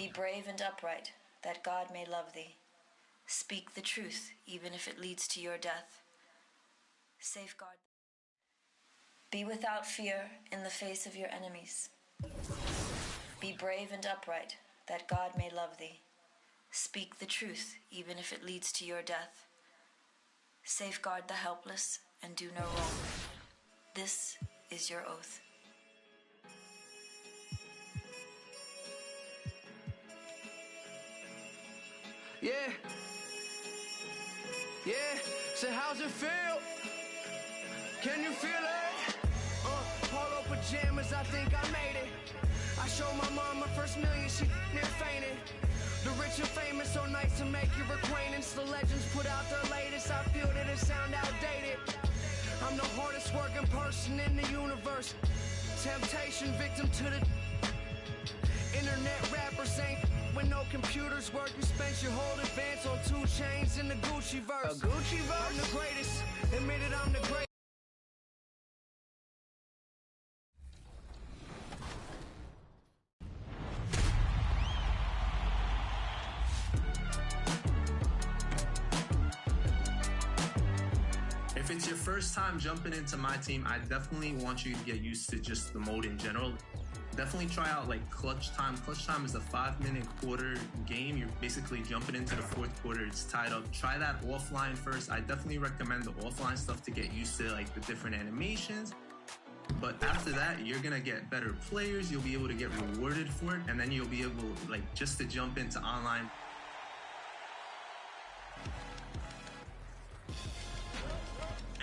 Be brave and upright, that God may love thee. Speak the truth, even if it leads to your death. Safeguard. Be without fear in the face of your enemies. Be brave and upright, that God may love thee. Speak the truth, even if it leads to your death. Safeguard the helpless and do no wrong. This is your oath. Yeah. So how's it feel? Can you feel it? Polo pajamas, I think I made it. I showed my mom my first million, she near fainted. The rich and famous, so nice to make your acquaintance. The legends put out their latest, I feel that it sound outdated. I'm the hardest working person in the universe. Temptation victim to the internet rappers ain't when no computers work. You spent your whole advance on 2 chains in the Gucci verse. A Gucci verse? I'm the greatest, admitted I'm the greatest. If it's your first time jumping into my team, I definitely want you to get used to just the mode in general. Definitely try out like clutch time. Clutch time is a 5-minute quarter game. You're basically jumping into the 4th quarter. It's tied up. Try that offline first. I definitely recommend the offline stuff to get used to like the different animations. But after that, you're gonna get better players. You'll be able to get rewarded for it, and then you'll be able like just to jump into online.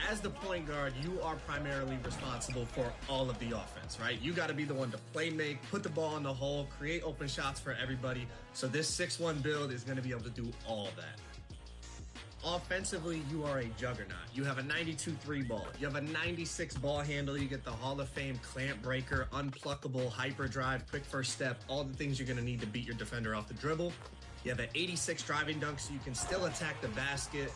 As the point guard, you are primarily responsible for all of the offense, right? You got to be the one to play make, put the ball in the hole, create open shots for everybody. So this 6-1 build is going to be able to do all that. Offensively, you are a juggernaut. You have a 92 3 ball. You have a 96 ball handle. You get the Hall of Fame clamp breaker, unpluckable, hyper drive, quick first step, all the things you're going to need to beat your defender off the dribble. You have an 86 driving dunk, so you can still attack the basket.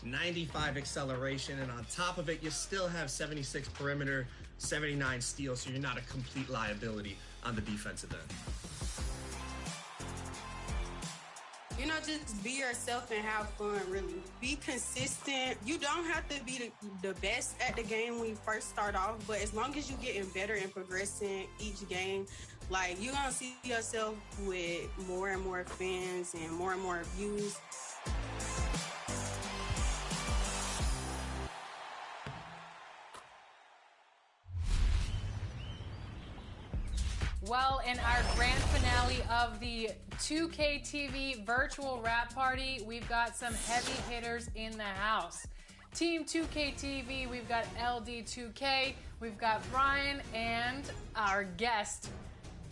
95 acceleration, and on top of it, you still have 76 perimeter, 79 steal, so you're not a complete liability on the defensive end. You know, just be yourself and have fun, really. Be consistent. You don't have to be the best at the game when you first start off, but as long as you're getting better and progressing each game, like, you're going to see yourself with more and more fans and more views. Well, in our grand finale of the 2K TV virtual rap party, we've got some heavy hitters in the house. Team 2K TV, we've got LD2K, we've got Brian, and our guest,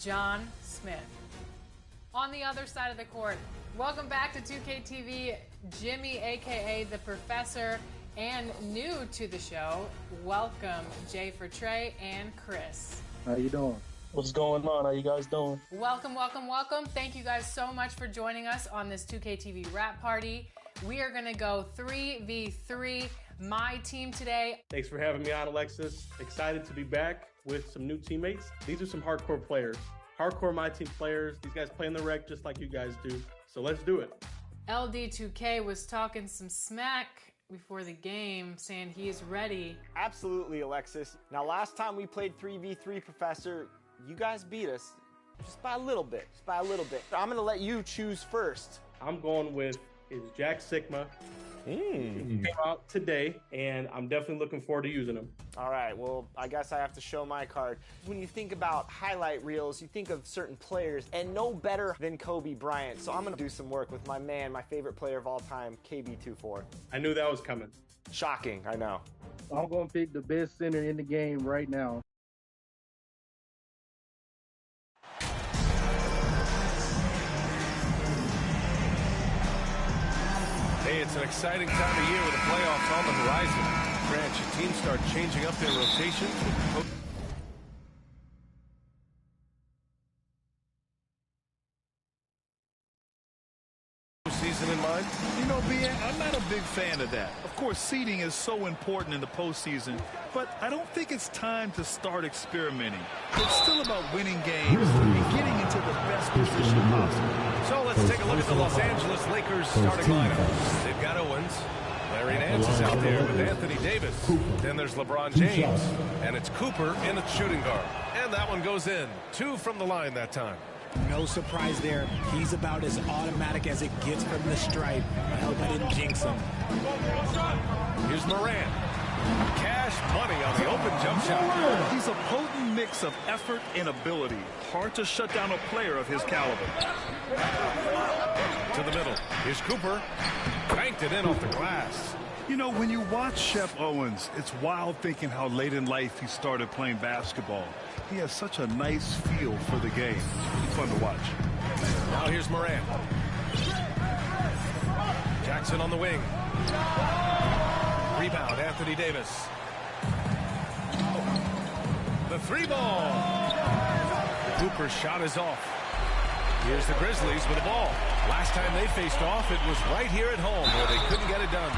John Smith. On the other side of the court, welcome back to 2K TV, Jimmy, aka The Professor, and new to the show, welcome Jay for Trey and Chris. How you doing? What's going on? How you guys doing? Welcome. Thank you guys so much for joining us on this 2K TV rap party. We are going to go 3v3, my team today. Thanks for having me on, Alexis. Excited to be back with some new teammates. These are some hardcore players. Hardcore my team players. These guys play in the rec just like you guys do. So let's do it. LD2K was talking some smack before the game, saying he is ready. Absolutely, Alexis. Now, last time we played 3v3, Professor, you guys beat us just by a little bit. I'm going to let you choose first. I'm going with Jack Sigma. Came out today, and I'm definitely looking forward to using him. All right, well, I guess I have to show my card. When you think about highlight reels, you think of certain players, and no better than Kobe Bryant. So I'm going to do some work with my man, my favorite player of all time, KB24. I knew that was coming. Shocking, I know. I'm going to pick the best center in the game right now. Hey, it's an exciting time of year with the playoffs on the horizon. Grant, your teams start changing up their rotations with postseason in mind? You know, Ben, I'm not a big fan of that. Of course, seeding is so important in the postseason, but I don't think it's time to start experimenting. It's still about winning games and getting into the best position possible. So let's take a look at the Los Angeles Lakers starting lineup. They've got Owens. Larry Nance is out there with Anthony Davis. Then there's LeBron James. And it's Cooper in at shooting guard. And that one goes in. 2 from the line that time. No surprise there. He's about as automatic as it gets from the stripe. I hope I didn't jinx him. Here's Morant. Cash money on the open jump shot. He's a potent mix of effort and ability. Hard to shut down a player of his caliber. To the middle. Here's Cooper. Banked it in off the glass. You know, when you watch Chef Owens, it's wild thinking how late in life he started playing basketball. He has such a nice feel for the game. Fun to watch. Now here's Morant. Jackson on the wing. Rebound, Anthony Davis. The 3-ball. Cooper's shot is off. Here's the Grizzlies with the ball. Last time they faced off, it was right here at home where they couldn't get it done.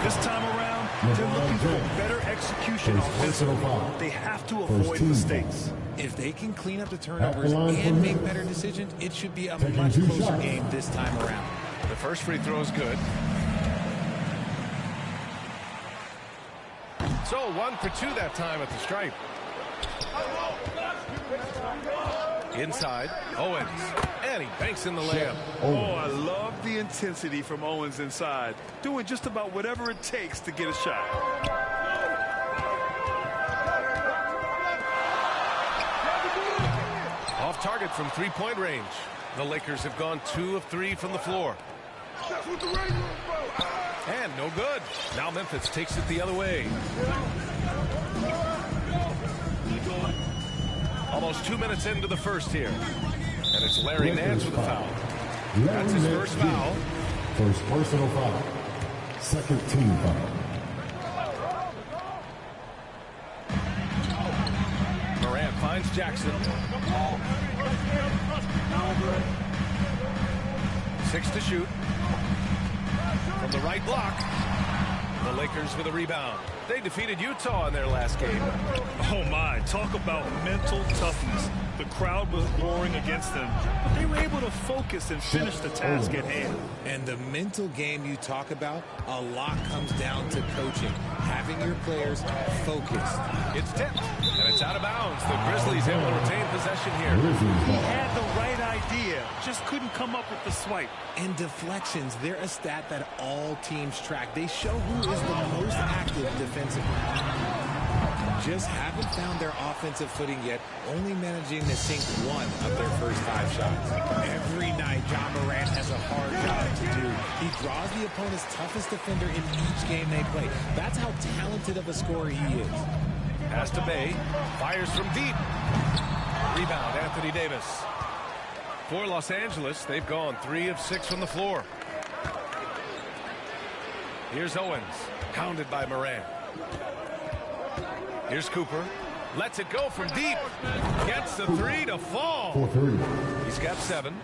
This time around, they're looking for better execution offensively. They have to avoid mistakes. If they can clean up the turnovers and make better decisions, it should be a much closer game this time around. The first free throw is good. So 1 for 2 that time at the stripe. Inside, Owens. And he banks in the layup. Oh, I love the intensity from Owens inside. Doing just about whatever it takes to get a shot. Off target from three-point range. The Lakers have gone 2 of 3 from the floor. And no good. Now Memphis takes it the other way. Almost 2 minutes into the first here. And it's Larry Nance with a foul. That's his first foul. First personal foul. Second team foul. Morant finds Jackson. 6 to shoot. From the right block. The Lakers with a rebound. They defeated Utah in their last game. Oh my, talk about mental toughness. The crowd was roaring against them, but they were able to focus and finish the task at hand. And the mental game you talk about, a lot comes down to coaching. Having your players focused. It's tipped, and it's out of bounds. The Grizzlies able to retain possession here. He had the right idea, just couldn't come up with the swipe. And deflections, they're a stat that all teams track. They show who is the most active defensively. Just haven't found their offensive footing yet, only managing to sink 1 of their first 5 shots. Every night, John Morant has a hard job to do. He draws the opponent's toughest defender in each game they play. That's how talented of a scorer he is. Pass to Bay. Fires from deep. Rebound, Anthony Davis. For Los Angeles, they've gone 3 of 6 from the floor. Here's Owens, pounded by Morant. Here's Cooper. Lets it go from deep. Gets the 3 to fall. He's got 7.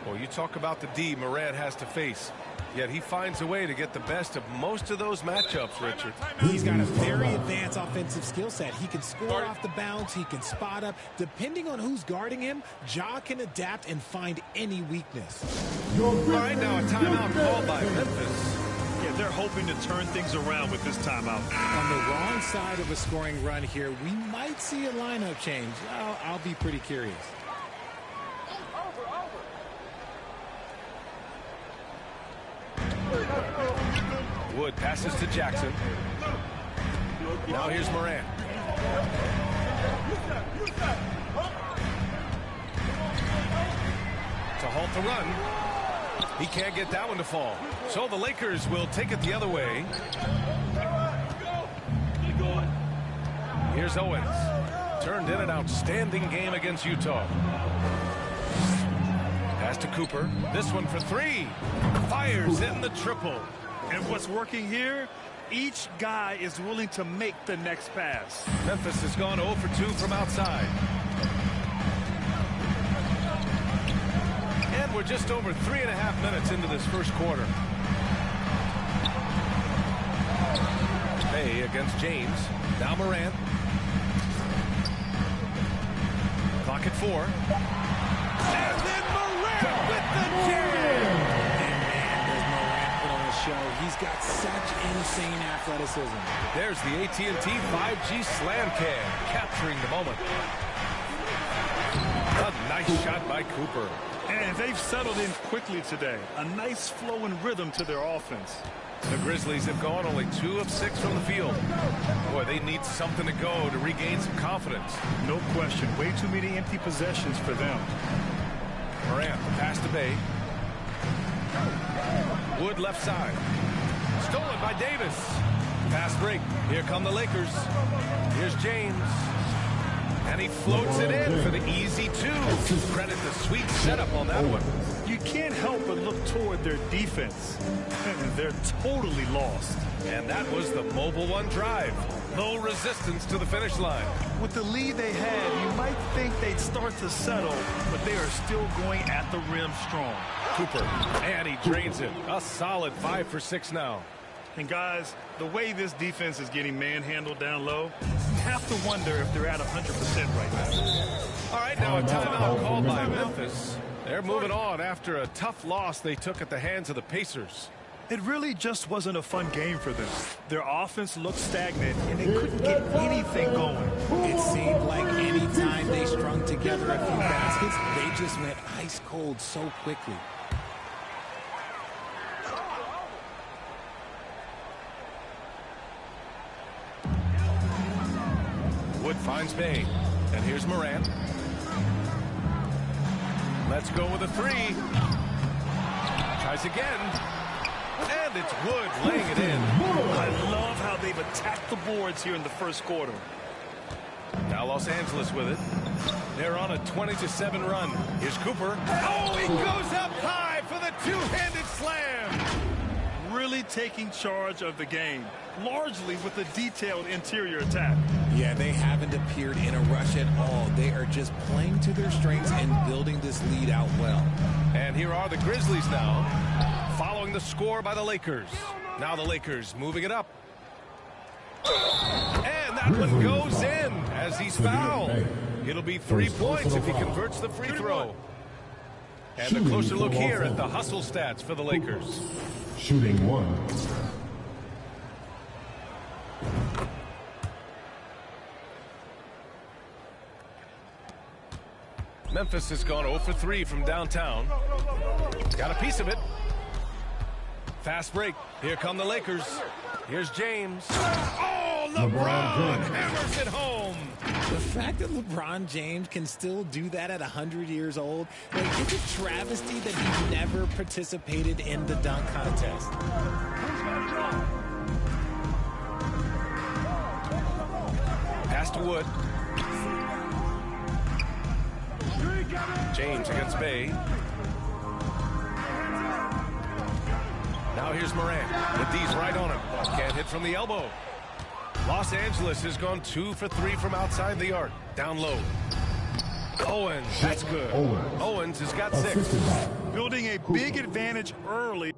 Well, you talk about the D Morant has to face. Yet he finds a way to get the best of most of those matchups, Richard. He's got a very advanced offensive skill set. He can score off the bounce. He can spot up. Depending on who's guarding him, Ja can adapt and find any weakness. All right, now a timeout called by Memphis. Yeah, they're hoping to turn things around with this timeout. On the wrong side of a scoring run here, we might see a lineup change. I'll be pretty curious. Wood passes to Jackson. Now here's Morant. To halt the run. He can't get that one to fall. So the Lakers will take it the other way. Here's Owens. Turned in an outstanding game against Utah. Pass to Cooper. This one for 3. Fires in the triple. And what's working here? Each guy is willing to make the next pass. Memphis has gone 0 for 2 from outside. And we're just over 3.5 minutes into this first quarter. Bay against James. Now Morant. Clock at 4. And then Morant with the jam! He's got such insane athleticism. There's the AT&T 5G Slam Cam, capturing the moment. A nice shot by Cooper. And they've settled in quickly today. A nice flow and rhythm to their offense. The Grizzlies have gone only 2 of 6 from the field. Boy, they need something to go to regain some confidence. No question. Way too many empty possessions for them. Morant, the pass to Bay. Wood left side. Stolen by Davis. Fast break. Here come the Lakers. Here's James. And he floats it in for the easy 2. Credit the sweet setup on that one. You can't help but look toward their defense. They're totally lost. And that was the Mobile One drive. Low resistance to the finish line. With the lead they had, you might think they'd start to settle, but they are still going at the rim strong. Cooper, and he drains it. A solid 5 for 6 now. And guys, the way this defense is getting manhandled down low, you have to wonder if they're at 100% right now. All right, now a timeout called by Memphis. They're moving on after a tough loss they took at the hands of the Pacers. It really just wasn't a fun game for them. Their offense looked stagnant, and they couldn't get anything going. It seemed like any time they strung together a few baskets, they just went ice cold so quickly. Wood finds Bay, and here's Morant. Let's go with a 3. Tries again. And it's Wood laying it in. I love how they've attacked the boards here in the first quarter. Now Los Angeles with it. They're on a 20-7 run. Here's Cooper. Oh, he goes up high for the two-handed slam. Really taking charge of the game, largely with a detailed interior attack. Yeah, they haven't appeared in a rush at all. They are just playing to their strengths and building this lead out well. And here are the Grizzlies now, following the score by the Lakers. Now the Lakers moving it up. And that one goes in as he's fouled. It'll be 3 points if he converts the free throw. And a closer look here at the hustle stats for the Lakers. Shooting 1. Memphis has gone 0 for 3 from downtown. Got a piece of it. Fast break. Here come the Lakers. Here's James. Oh, LeBron hammers it home. The fact that LeBron James can still do that at 100 years old, like, it's a travesty that he never participated in the dunk contest. Pass to Wood. James against Bay. Now here's Morant. The D's right on him. Can't hit from the elbow. Los Angeles has gone 2 for 3 from outside the arc. Down low. Owens, that's good. Owens has got 6. Building a big advantage early.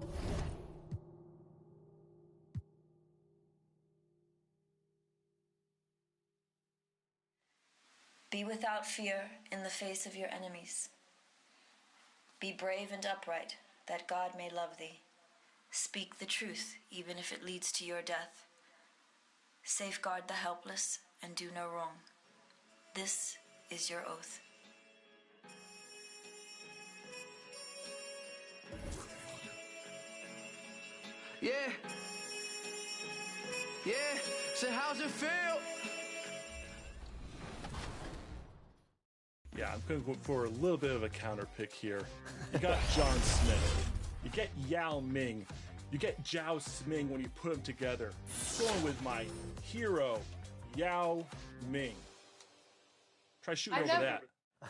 Be without fear in the face of your enemies. Be brave and upright, that God may love thee. Speak the truth, even if it leads to your death. Safeguard the helpless and do no wrong. This is your oath. Yeah. Yeah. So how's it feel? Yeah, I'm going to go for a little bit of a counter pick here. You got John Smith. You get Yao Ming. You get Zhao Sming when you put them together. Going with my hero, Yao Ming. Try shooting over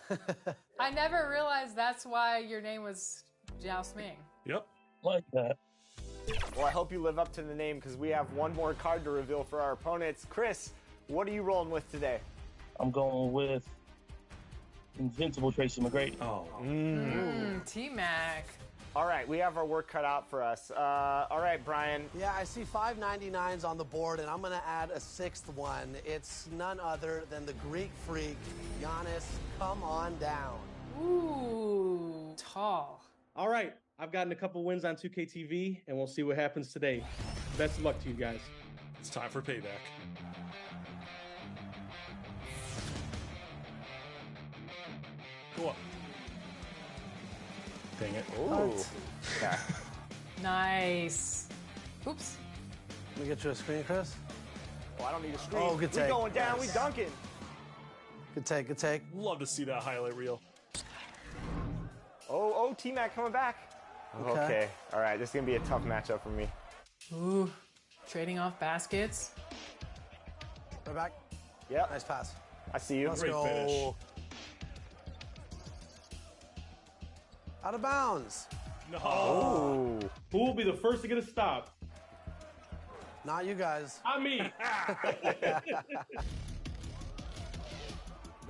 that. I never realized that's why your name was Zhao Sming. Yep. Like that. Well, I hope you live up to the name because we have one more card to reveal for our opponents. Chris, what are you rolling with today? I'm going with Invincible Tracy McGrady. Oh. T-Mac. All right, we have our work cut out for us. All right, Brian. Yeah, I see 5 99s on the board, and I'm going to add a 6th one. It's none other than the Greek freak, Giannis. Come on down. Ooh, tall. All right, I've gotten a couple wins on 2K TV, and we'll see what happens today. Best of luck to you guys. It's time for payback. Go up. Dang it. Ooh. Okay. Nice. Oops. Let me get you a screen, Chris. Oh, I don't need a screen. Oh, good take. We going down. We dunking. Good take, good take. Love to see that highlight reel. Oh, T-Mac coming back. Okay. All right, this is going to be a tough matchup for me. Ooh, trading off baskets. Right back. Yep. Nice pass. I see you. Let's Great go. finish. Out of bounds. No. Oh. Who will be the first to get a stop? Not you guys. I mean.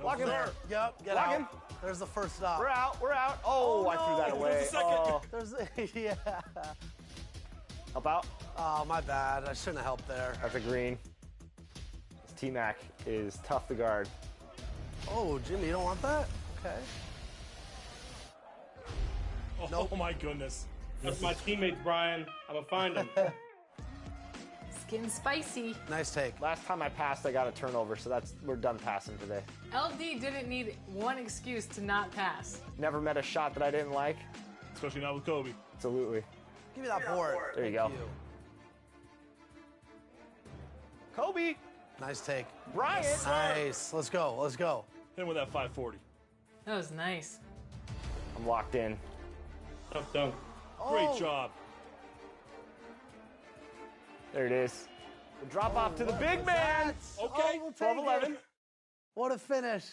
Block him. Yep, get Block out. him. There's the first stop. We're out. We're out. Oh, I threw that away. Oh. There's yeah. Help out. Oh, my bad. I shouldn't have helped there. That's a green. T-Mac is tough to guard. Oh, Jimmy, you don't want that? Okay. Oh, Nope. my goodness. That's my teammates, Brian. I'm going to find them. Skin spicy. Nice take. Last time I passed, I got a turnover, so we're done passing today. LD didn't need one excuse to not pass. Never met a shot that I didn't like. Especially not with Kobe. Absolutely. Give me that board. There you go. Kobe. Nice take. Bryant. Nice. Let's go. Let's go. Hit him with that 540. That was nice. I'm locked in. Tough dunk. Great job. There it is. The drop off to the big man. Okay. Oh, we'll take 12-11. it. What a finish.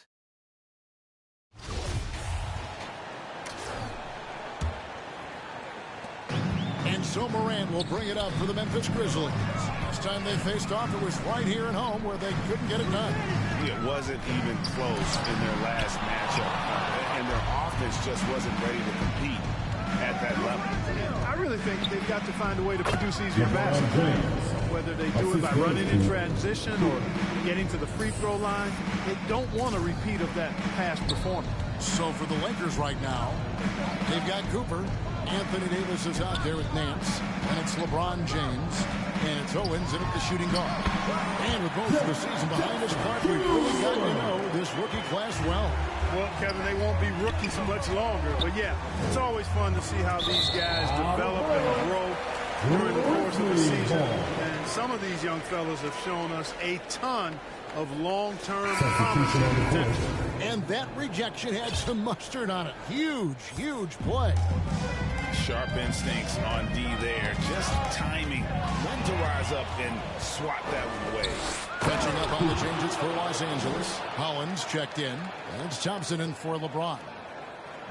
And so Morant will bring it up for the Memphis Grizzlies. Last time they faced off, it was right here at home where they couldn't get it done. It wasn't even close in their last matchup, and their offense just wasn't ready to compete at that level. I really think they've got to find a way to produce easier baskets. Whether they do it by running in transition or getting to the free throw line, they don't want a repeat of that past performance. So for the Lakers right now, they've got Cooper. Anthony Davis is out there with Nance. And it's LeBron James. And it's Owens in at the shooting guard. And with most of the season behind us, Clark, we've really got to know this rookie class well. Well, Kevin, they won't be rookies much longer. But, yeah, it's always fun to see how these guys develop and grow during the course of the season. And some of these young fellas have shown us a ton of long-term promise and potential. And that rejection had some mustard on it. Huge, huge play. Sharp instincts on D there. Just timing when to rise up and swat that one away. Catching up on the changes for Los Angeles. Hollins checked in. And it's Thompson in for LeBron.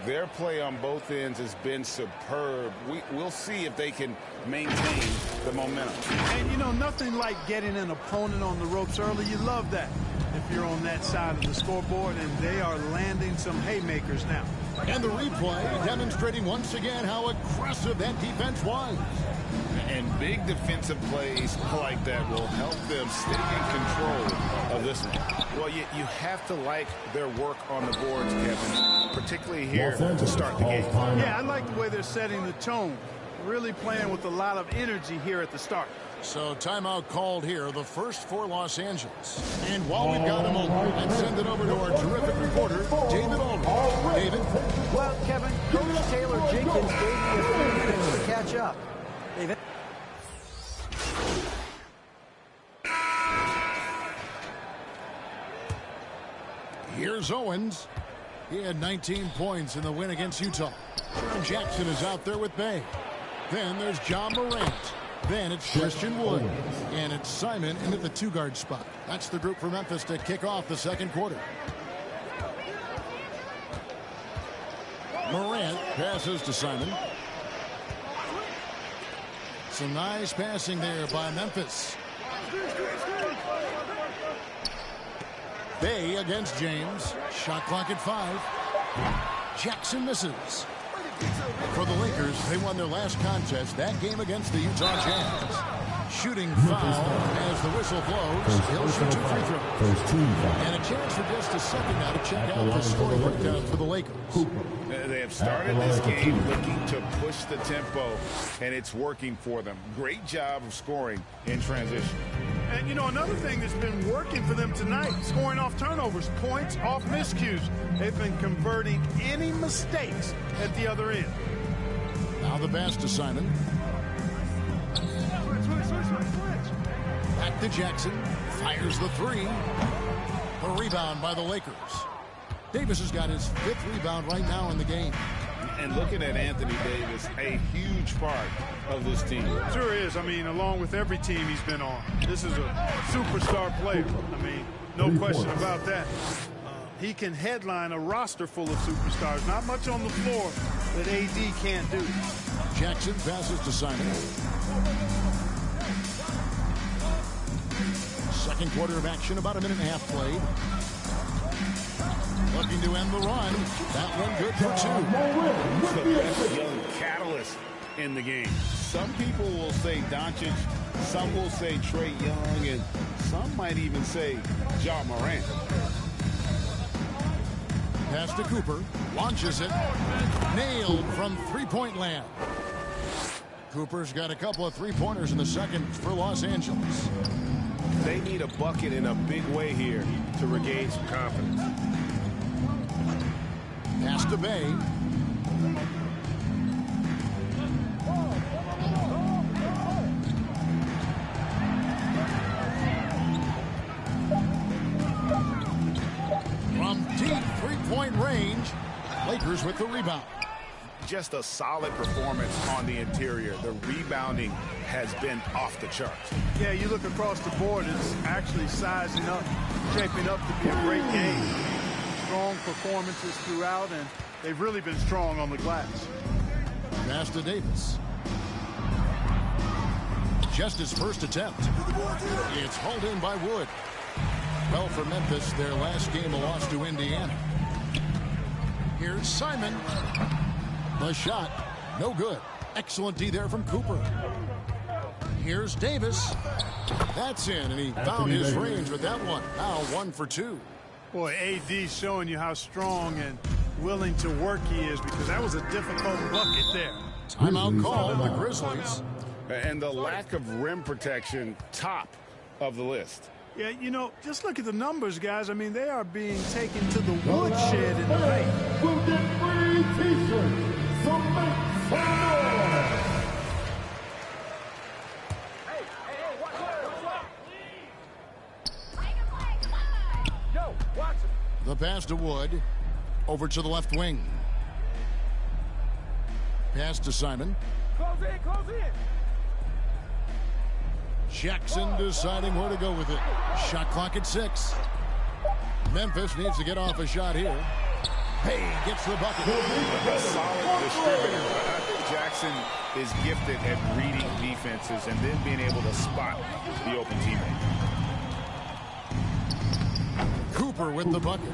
Their play on both ends has been superb. We'll see if they can maintain the momentum. And, you know, nothing like getting an opponent on the ropes early. You love that if you're on that side of the scoreboard, and they are landing some haymakers now. And the replay demonstrating once again how aggressive that defense was. And big defensive plays like that will help them stay in control of this one. Well, you have to like their work on the boards, Kevin, particularly here to start the game. Yeah, I like the way they're setting the tone. Really playing with a lot of energy here at the start. So timeout called here, the first for Los Angeles. And while we've got a moment, let's send it over to our terrific reporter, David Aldridge. David? Well, Kevin, Coach Taylor Jenkins gave me a few minutes to catch up. David? Here's Owens. He had 19 points in the win against Utah. Jaren Jackson is out there with Bay. Then there's John Morant. Then it's Christian Wood. And it's Simon in at the two-guard spot. That's the group for Memphis to kick off the second quarter. Morant passes to Simon. Some nice passing there by Memphis. Bay against James. Shot clock at 5. Jackson misses. For the Lakers, they won their last contest, that game against the Utah Jazz. Shooting foul as the whistle blows. He'll shoot 2 free throws. And a chance for just a second now to check out the scoring breakdown for the Lakers. They have started this game looking to push the tempo, and it's working for them. Great job of scoring in transition. And, you know, another thing that's been working for them tonight, scoring off turnovers, points off miscues. They've been converting any mistakes at the other end. Now the pass to Simon. Back to Jackson. Fires the 3. A rebound by the Lakers. Davis has got his 5th rebound right now in the game. And looking at Anthony Davis, a huge part of this team. Sure is. I mean, along with every team he's been on. This is a superstar player. I mean, no question about that. He can headline a roster full of superstars. Not much on the floor that AD can't do. Jackson passes to Simon. Second quarter of action, about a minute and a half played. Looking to end the run. That one good for 2. The best young catalyst in the game. Some people will say Doncic, some will say Trae Young, and some might even say Ja Morant. Pass to Cooper. Launches it. Nailed from three-point land. Cooper's got a couple of three-pointers in the second for Los Angeles. They need a bucket in a big way here to regain some confidence. Pass to Bay. From deep three-point range, Lakers with the rebound. Just a solid performance on the interior. The rebounding has been off the charts. Yeah, you look across the board, it's actually sizing up, shaping up to be a great game. Strong performances throughout, and they've really been strong on the glass. Pass to Davis. Just his first attempt. It's hauled in by Wood. Well, for Memphis, their last game a loss to Indiana. Here's Simon. The shot, no good. Excellent D there from Cooper. Here's Davis. That's in, and he found his range with that one. Now 1 for 2. Boy, AD's showing you how strong and willing to work he is, because that was a difficult bucket there. Timeout call of the Grizzlies. And the lack of rim protection, top of the list. Yeah, you know, just look at the numbers, guys. I mean, they are being taken to the woodshed in the paint. Gluten-free t-shirt. So make some noise. The pass to Wood. Over to the left wing. Pass to Simon. Close in. Jackson deciding where to go with it. Shot clock at 6. Memphis needs to get off a shot here. Hey, gets the bucket. A solid distributor. I think Jackson is gifted at reading defenses and then being able to spot the open teammate. Cooper with the bucket.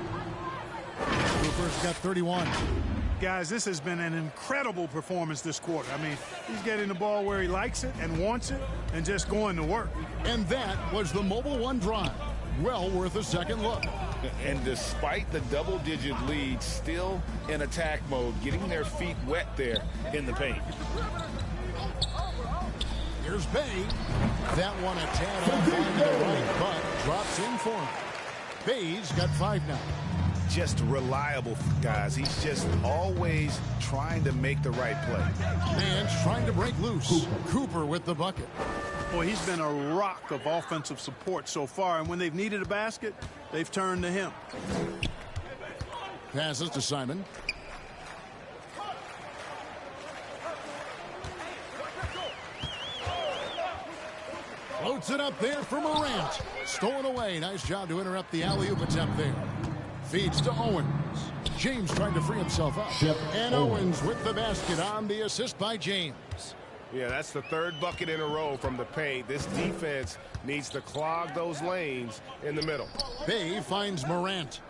Cooper's got 31. Guys, this has been an incredible performance this quarter. I mean, he's getting the ball where he likes it and wants it and just going to work. And that was the Mobile One drive. Well worth a second look. And despite the double-digit lead, still in attack mode, getting their feet wet there in the paint. Here's Bay. That one a tad off line to the right, but drops in for him. Bay's got 5 now. Just reliable, guys. He's just always trying to make the right play. Man's trying to break loose. Cooper with the bucket. Boy, he's been a rock of offensive support so far, and when they've needed a basket, they've turned to him. Passes to Simon. Floats it up there for Morant. Stolen away. Nice job to interrupt the alley-oop attempt there. Feeds to Owens. James trying to free himself up. And Owens with the basket on the assist by James. Yeah, that's the third bucket in a row from the paint. This defense needs to clog those lanes in the middle. Bay finds Morant.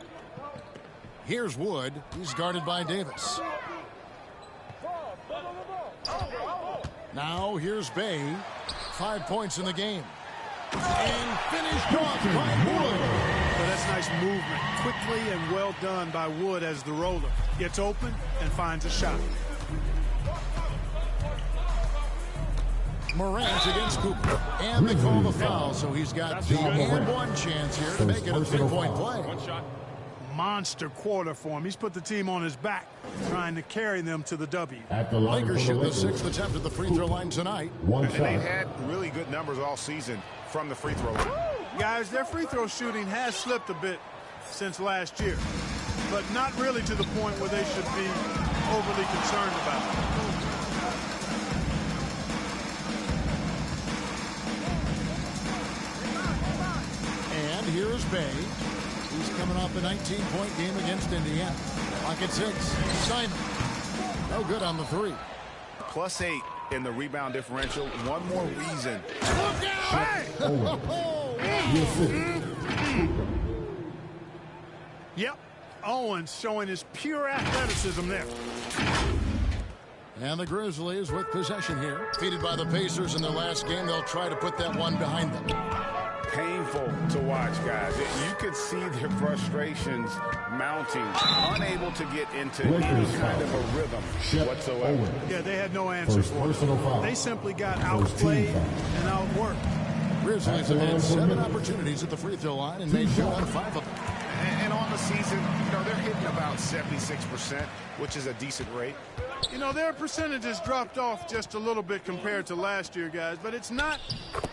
Here's Wood. He's guarded by Davis. Now here's Bay. 5 points in the game. And finished off by Wood. Well, that's nice movement. Quickly and well done by Wood as the roller. Gets open and finds a shot. Morant against Cooper. And they call the foul, so he's got the and one chance here to make it a 3-point play. One shot. Monster quarter for him. He's put the team on his back, trying to carry them to the W. Lakers shoot the 6th attempt at the free throw line tonight. And they've had really good numbers all season from the free throw line. Guys, their free throw shooting has slipped a bit since last year, but not really to the point where they should be overly concerned about it. And here's Bay. He's coming off a 19-point game against Indiana. Clock at 6. Simon. No good on the 3. +8 in the rebound differential. One more reason. Look out! Yep. Owens showing his pure athleticism there. And the Grizzlies with possession here. Defeated by the Pacers in their last game. They'll try to put that one behind them. Painful to watch, guys. You could see their frustrations mounting, unable to get into any kind of a rhythm whatsoever. Yeah, they had no answer for it. They simply got outplayed and outworked. Grizzlies have had 7 opportunities at the free throw line and made good on 5 of them. And on the season, they're hitting about 76%, which is a decent rate. Their percentages dropped off just a little bit compared to last year, guys, but it's not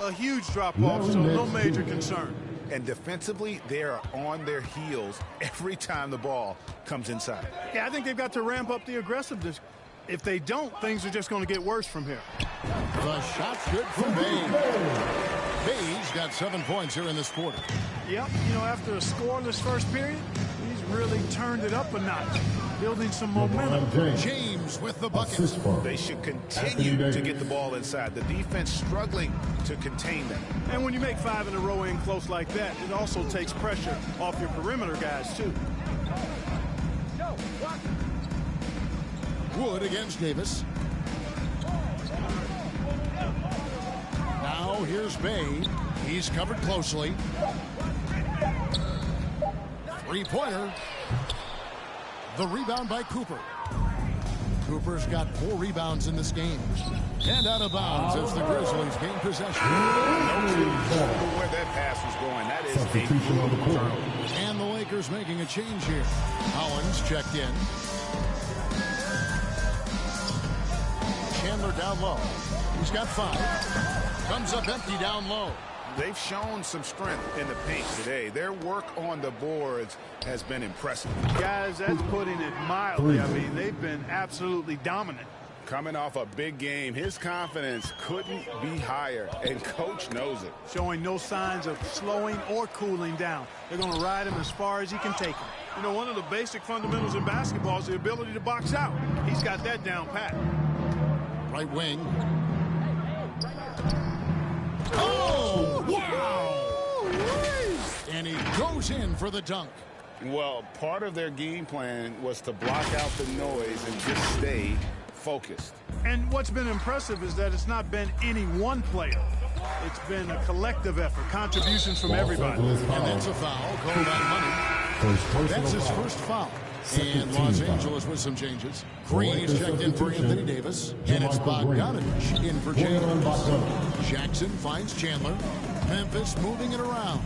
a huge drop-off, so no major concern. And defensively, they are on their heels every time the ball comes inside. Yeah, I think they've got to ramp up the aggressiveness. If they don't, things are just going to get worse from here. The shot's good from Bay. Bay's got 7 points here in this quarter. Yep, after a scoreless first period, he's really turned it up a notch, building some momentum. James with the bucket. They should continue to get the ball inside. The defense struggling to contain them. And when you make 5 in a row in close like that, it also takes pressure off your perimeter guys, too. Wood against Davis. Now here's Bay. He's covered closely. 3-pointer. The rebound by Cooper. Cooper's got 4 rebounds in this game. And out of bounds as the Grizzlies gain possession. Where that pass was going, that is a turnover. And the Lakers making a change here. Owens checked in. Chandler down low. He's got 5. Comes up empty down low. They've shown some strength in the paint today. Their work on the boards has been impressive. Guys, that's putting it mildly. I mean, they've been absolutely dominant. Coming off a big game, his confidence couldn't be higher, and Coach knows it. Showing no signs of slowing or cooling down. They're going to ride him as far as he can take him. One of the basic fundamentals in basketball is the ability to box out. He's got that down pat. Right wing. Oh, wow! And he goes in for the dunk. Well, part of their game plan was to block out the noise and just stay focused. And what's been impressive is that it's not been any one player. It's been a collective effort, contributions from everybody. And that's a foul called on Money. That's his first foul. And Los Angeles with some changes. Green is checked in for Anthony Davis. And it's Bogdanovich in for James. Jackson finds Chandler. Memphis moving it around.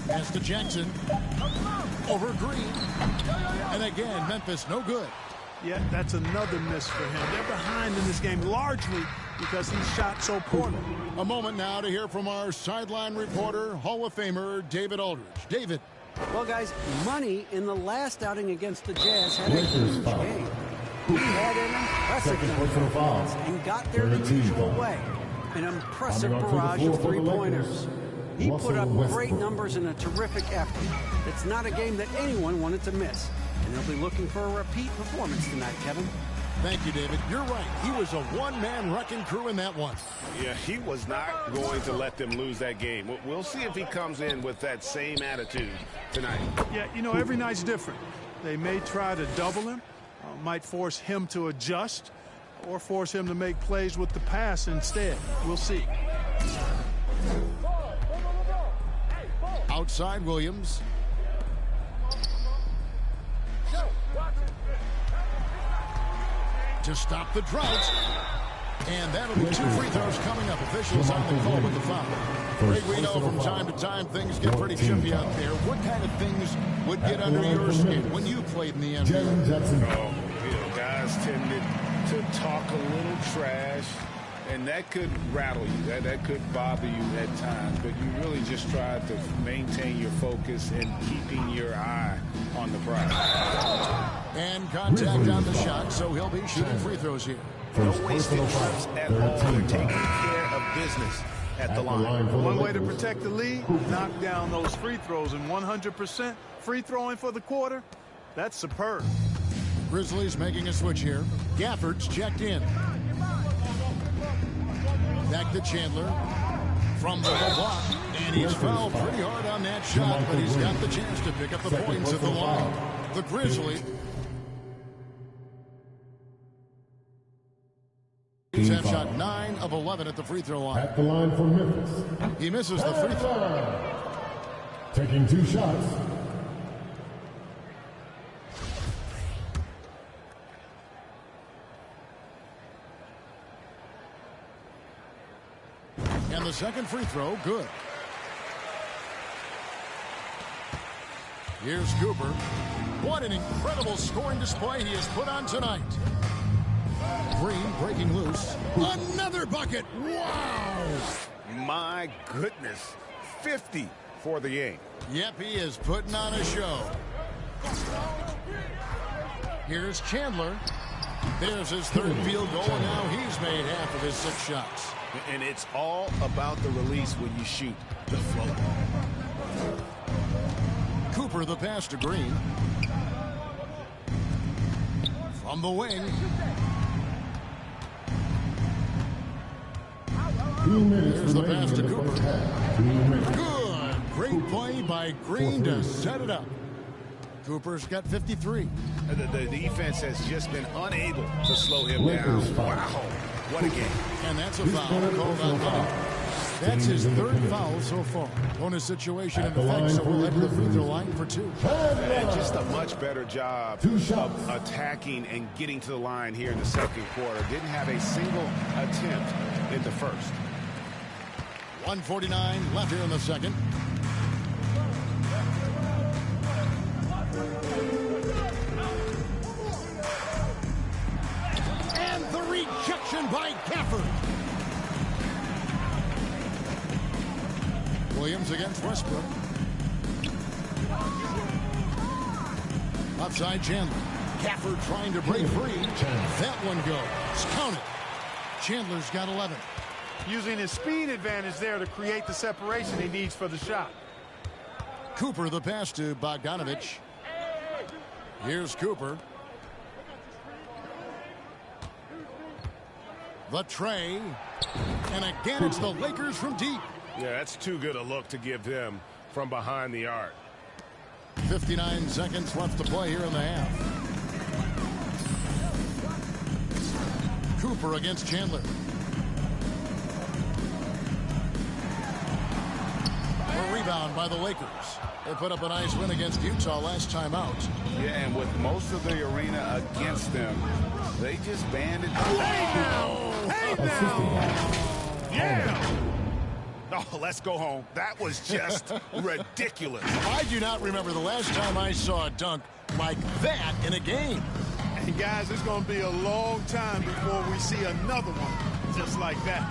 Pass to Jackson. Over Green. And again, Memphis no good. Yeah, that's another miss for him. They're behind in this game largely because he shot so poorly. A moment now to hear from our sideline reporter, Hall of Famer David Aldridge. David. Well, guys, Money in the last outing against the Jazz had a huge game. He had an impressive number of points and got there the usual way. An impressive barrage of 3-pointers. He put up great numbers and a terrific effort. It's not a game that anyone wanted to miss. And they'll be looking for a repeat performance tonight, Kevin. Thank you, David. You're right. He was a one-man wrecking crew in that one. Yeah, he was not going to let them lose that game. We'll see if he comes in with that same attitude tonight. Yeah, you know, every night's different. They may try to double him, might force him to adjust, or force him to make plays with the pass instead. We'll see. Outside Williams. To stop the drought. And that'll be 2 free throws coming up. Officials on the call with the foul. Greg, we know from time to time things get pretty chippy out there. What kind of things would get under your skin when you played in the NBA? Oh, you know, guys tended to talk a little trash, and that could rattle you. That could bother you at times, but you really just try to maintain your focus and keeping your eye on the prize. And contact on the shot, so he'll be shooting free throws here. No wasted trips at all. They're taking care of business at the line. One way to protect the lead, knock down those free throws, and 100% free throwing for the quarter, that's superb. Grizzlies making a switch here. Gafford's checked in. Back to Chandler from the block, and he's fouled pretty hard on that shot, but he's got the chance to pick up the points at the line. The Grizzlies have shot 9 of 11 at the free throw line. At the line for Memphis. He misses the free throw. Taking 2 shots. And the second free throw, good. Here's Cooper. What an incredible scoring display he has put on tonight. Green breaking loose. Another bucket. Wow. My goodness. 50 for the game. Yep, he is putting on a show. Here's Chandler. There's his third field goal, and now he's made half of his 6 shots. And it's all about the release when you shoot the float. Cooper the pass to Green. From the wing. Here's the pass to Cooper. Good. Great play by Green to set it up. Cooper's got 53. The defense has just been unable to slow him down. Wow. What a game. And that's a foul called on Money. That's his 3rd foul so far. Bonus situation in effect, so we'll head to the free throw line for 2. And just a much better job of attacking and getting to the line here in the second quarter. Didn't have a single attempt in the first. 1:49 left here in the second. And the rejection by Gafford. Williams against Westbrook. Outside Chandler. Gafford trying to break free. That one goes. Count it. Chandler's got 11. Using his speed advantage there to create the separation he needs for the shot. Cooper the pass to Bogdanovich. Here's Cooper. The tray. And again, it's the Lakers from deep. Yeah, that's too good a look to give them from behind the arc. 59 seconds left to play here in the half. Cooper against Chandler. A rebound by the Lakers. They put up a nice win against Utah last time out. Yeah, and with most of the arena against them, they just banded. Hey now! Hey now! Yeah! Oh, let's go home. That was just ridiculous. I do not remember the last time I saw a dunk like that in a game. And guys, it's going to be a long time before we see another one just like that.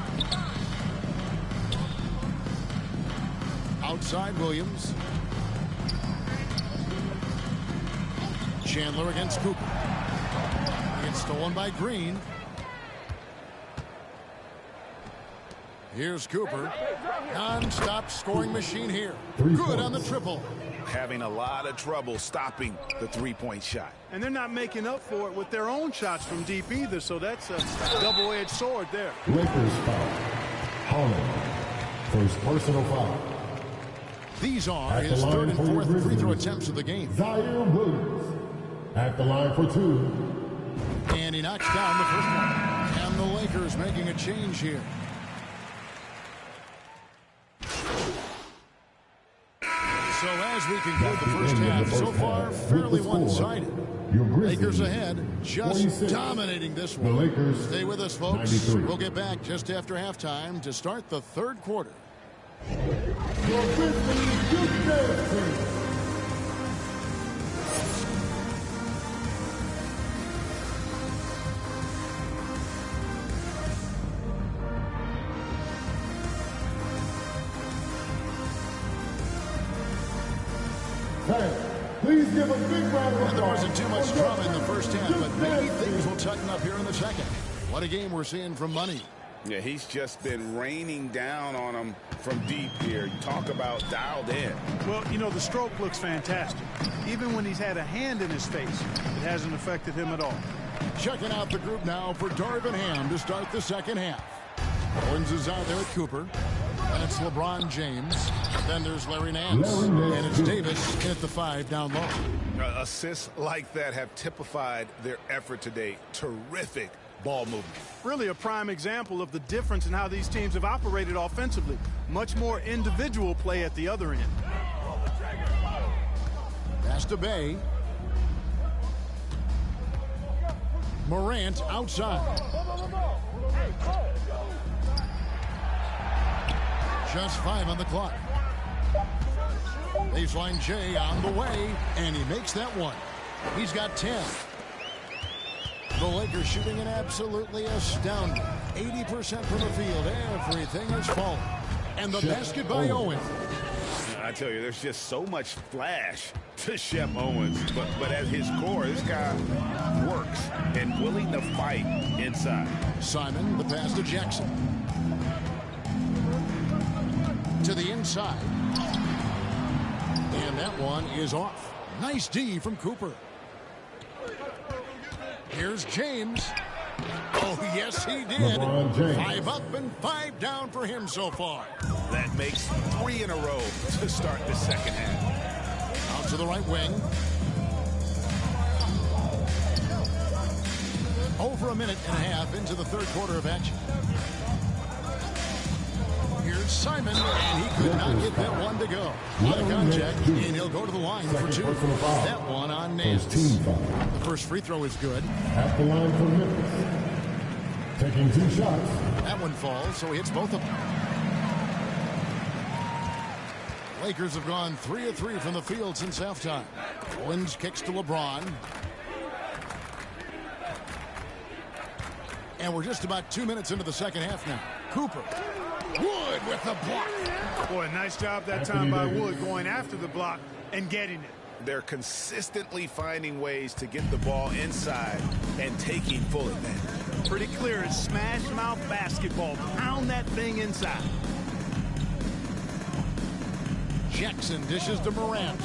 Outside Williams. Chandler against Cooper. It's stolen by Green. Here's Cooper. Non-stop scoring machine here. Good on the triple. Having a lot of trouble stopping the three-point shot. And they're not making up for it with their own shots from deep either, so that's a double-edged sword there. Lakers foul. Holland. First personal foul. These are his third and fourth free throw attempts of the game. Zaire Williams at the line for 2. And he knocks down the first one. And the Lakers making a change here. So as we conclude the first half, so far fairly one-sided. Lakers ahead, just dominating this one. Stay with us, folks. 93. We'll get back just after halftime to start the third quarter. Please give a big round of applause. There wasn't too much drama in the first half, but maybe things will tighten up here in the second. What a game we're seeing from Money. Yeah, he's just been raining down on him from deep here. Talk about dialed in. Well, you know, the stroke looks fantastic. Even when he's had a hand in his face, it hasn't affected him at all. Checking out the group now for Darvin Ham to start the second half. Owens is out there at Cooper. And it's LeBron James. Then there's Larry Nance. And it's Davis at the 5 down low. Assists like that have typified their effort today. Terrific ball movement. Really a prime example of the difference in how these teams have operated offensively. Much more individual play at the other end. Pass to Bay. Morant outside. Just 5 on the clock. Baseline J on the way, and he makes that one. He's got 10. The Lakers shooting an absolutely astounding 80% from the field. Everything is falling. And the basket by Owens. I tell you, there's just so much flash to Shep Owens. But at his core, this guy works and willing to fight inside. Simon, the pass to Jackson. To the inside. And that one is off. Nice D from Cooper. Here's James. Oh, yes, he did. 5 up and 5 down for him so far. That makes 3 in a row to start the second half. Out to the right wing. Over a minute and a half into the third quarter of action. Here's Simon, and he could not get that one to go. A lot of contact, and he'll go to the line for 2. That one on Nance. The first free throw is good. At the line for Memphis. Taking 2 shots. That one falls, so he hits both of them. Lakers have gone 3 of 3 from the field since halftime. Owens kicks to LeBron. And we're just about 2 minutes into the second half now. Cooper. Wood with the block. Boy, nice job that time by Wood going after the block and getting it. They're consistently finding ways to get the ball inside and taking full advantage. Pretty clear it's smash mouth basketball. Pound that thing inside. Jackson dishes to Morant.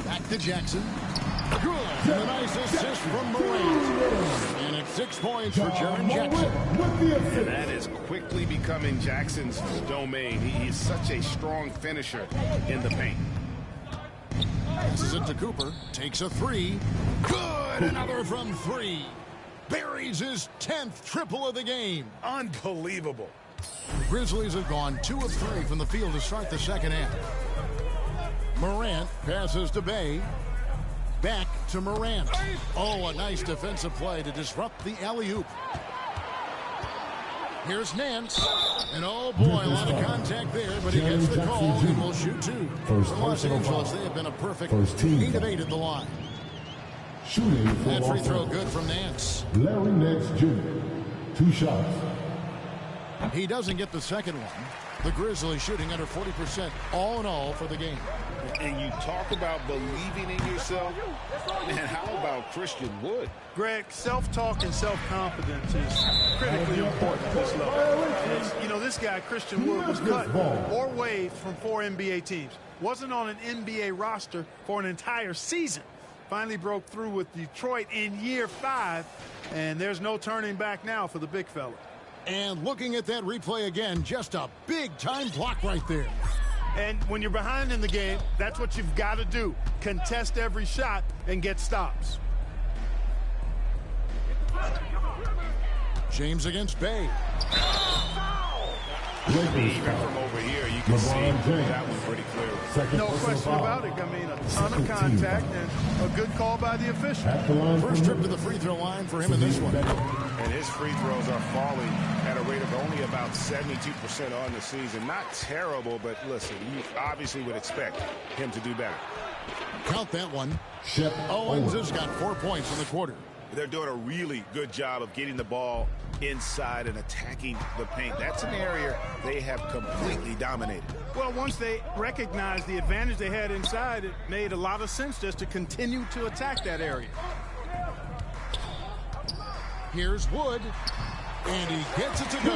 Back to Jackson. Good. And a nice assist from Morant. And it's 6 points for Jaren Jackson. And that is quickly becoming Jackson's domain. He is such a strong finisher in the paint. Passes it to Cooper. Takes a 3. Good. Another from 3. Buries his 10th triple of the game. Unbelievable. The Grizzlies have gone 2 of 3 from the field to start the second half. Morant passes to Bay. Back to Morant. Oh, a nice defensive play to disrupt the alley-oop. Here's Nance. And oh boy, a lot of contact there, but he gets the call and will shoot 2. For Los Angeles, they have been a perfect 8 of 8 at the line. Shooting for that free throw good from Nance. Larry Nance Jr. 2 shots. He doesn't get the second one. The Grizzlies shooting under 40% all in all for the game. And you talk about believing in yourself, and how about Christian Wood? Greg, self-talk and self-confidence is critically important at this level. And you know, this guy, Christian Wood, was cut or waived from 4 NBA teams. Wasn't on an NBA roster for an entire season. Finally broke through with Detroit in year 5, and there's no turning back now for the big fella. And looking at that replay again, just a big-time block right there. And when you're behind in the game, that's what you've got to do. Contest every shot and get stops. James against Bay. Even from over here, you can see that one pretty clearly. No question about it. I mean, a ton of contact and a good call by the official. First trip to the free throw line for him in this one. And his free throws are falling at a rate of only about 72% on the season. Not terrible, but listen, you obviously would expect him to do better. Count that one. Shep Owens has got 4 points in the quarter. They're doing a really good job of getting the ball inside and attacking the paint. That's an area they have completely dominated. Well, once they recognized the advantage they had inside, it made a lot of sense just to continue to attack that area. Here's Wood, and he gets it to go.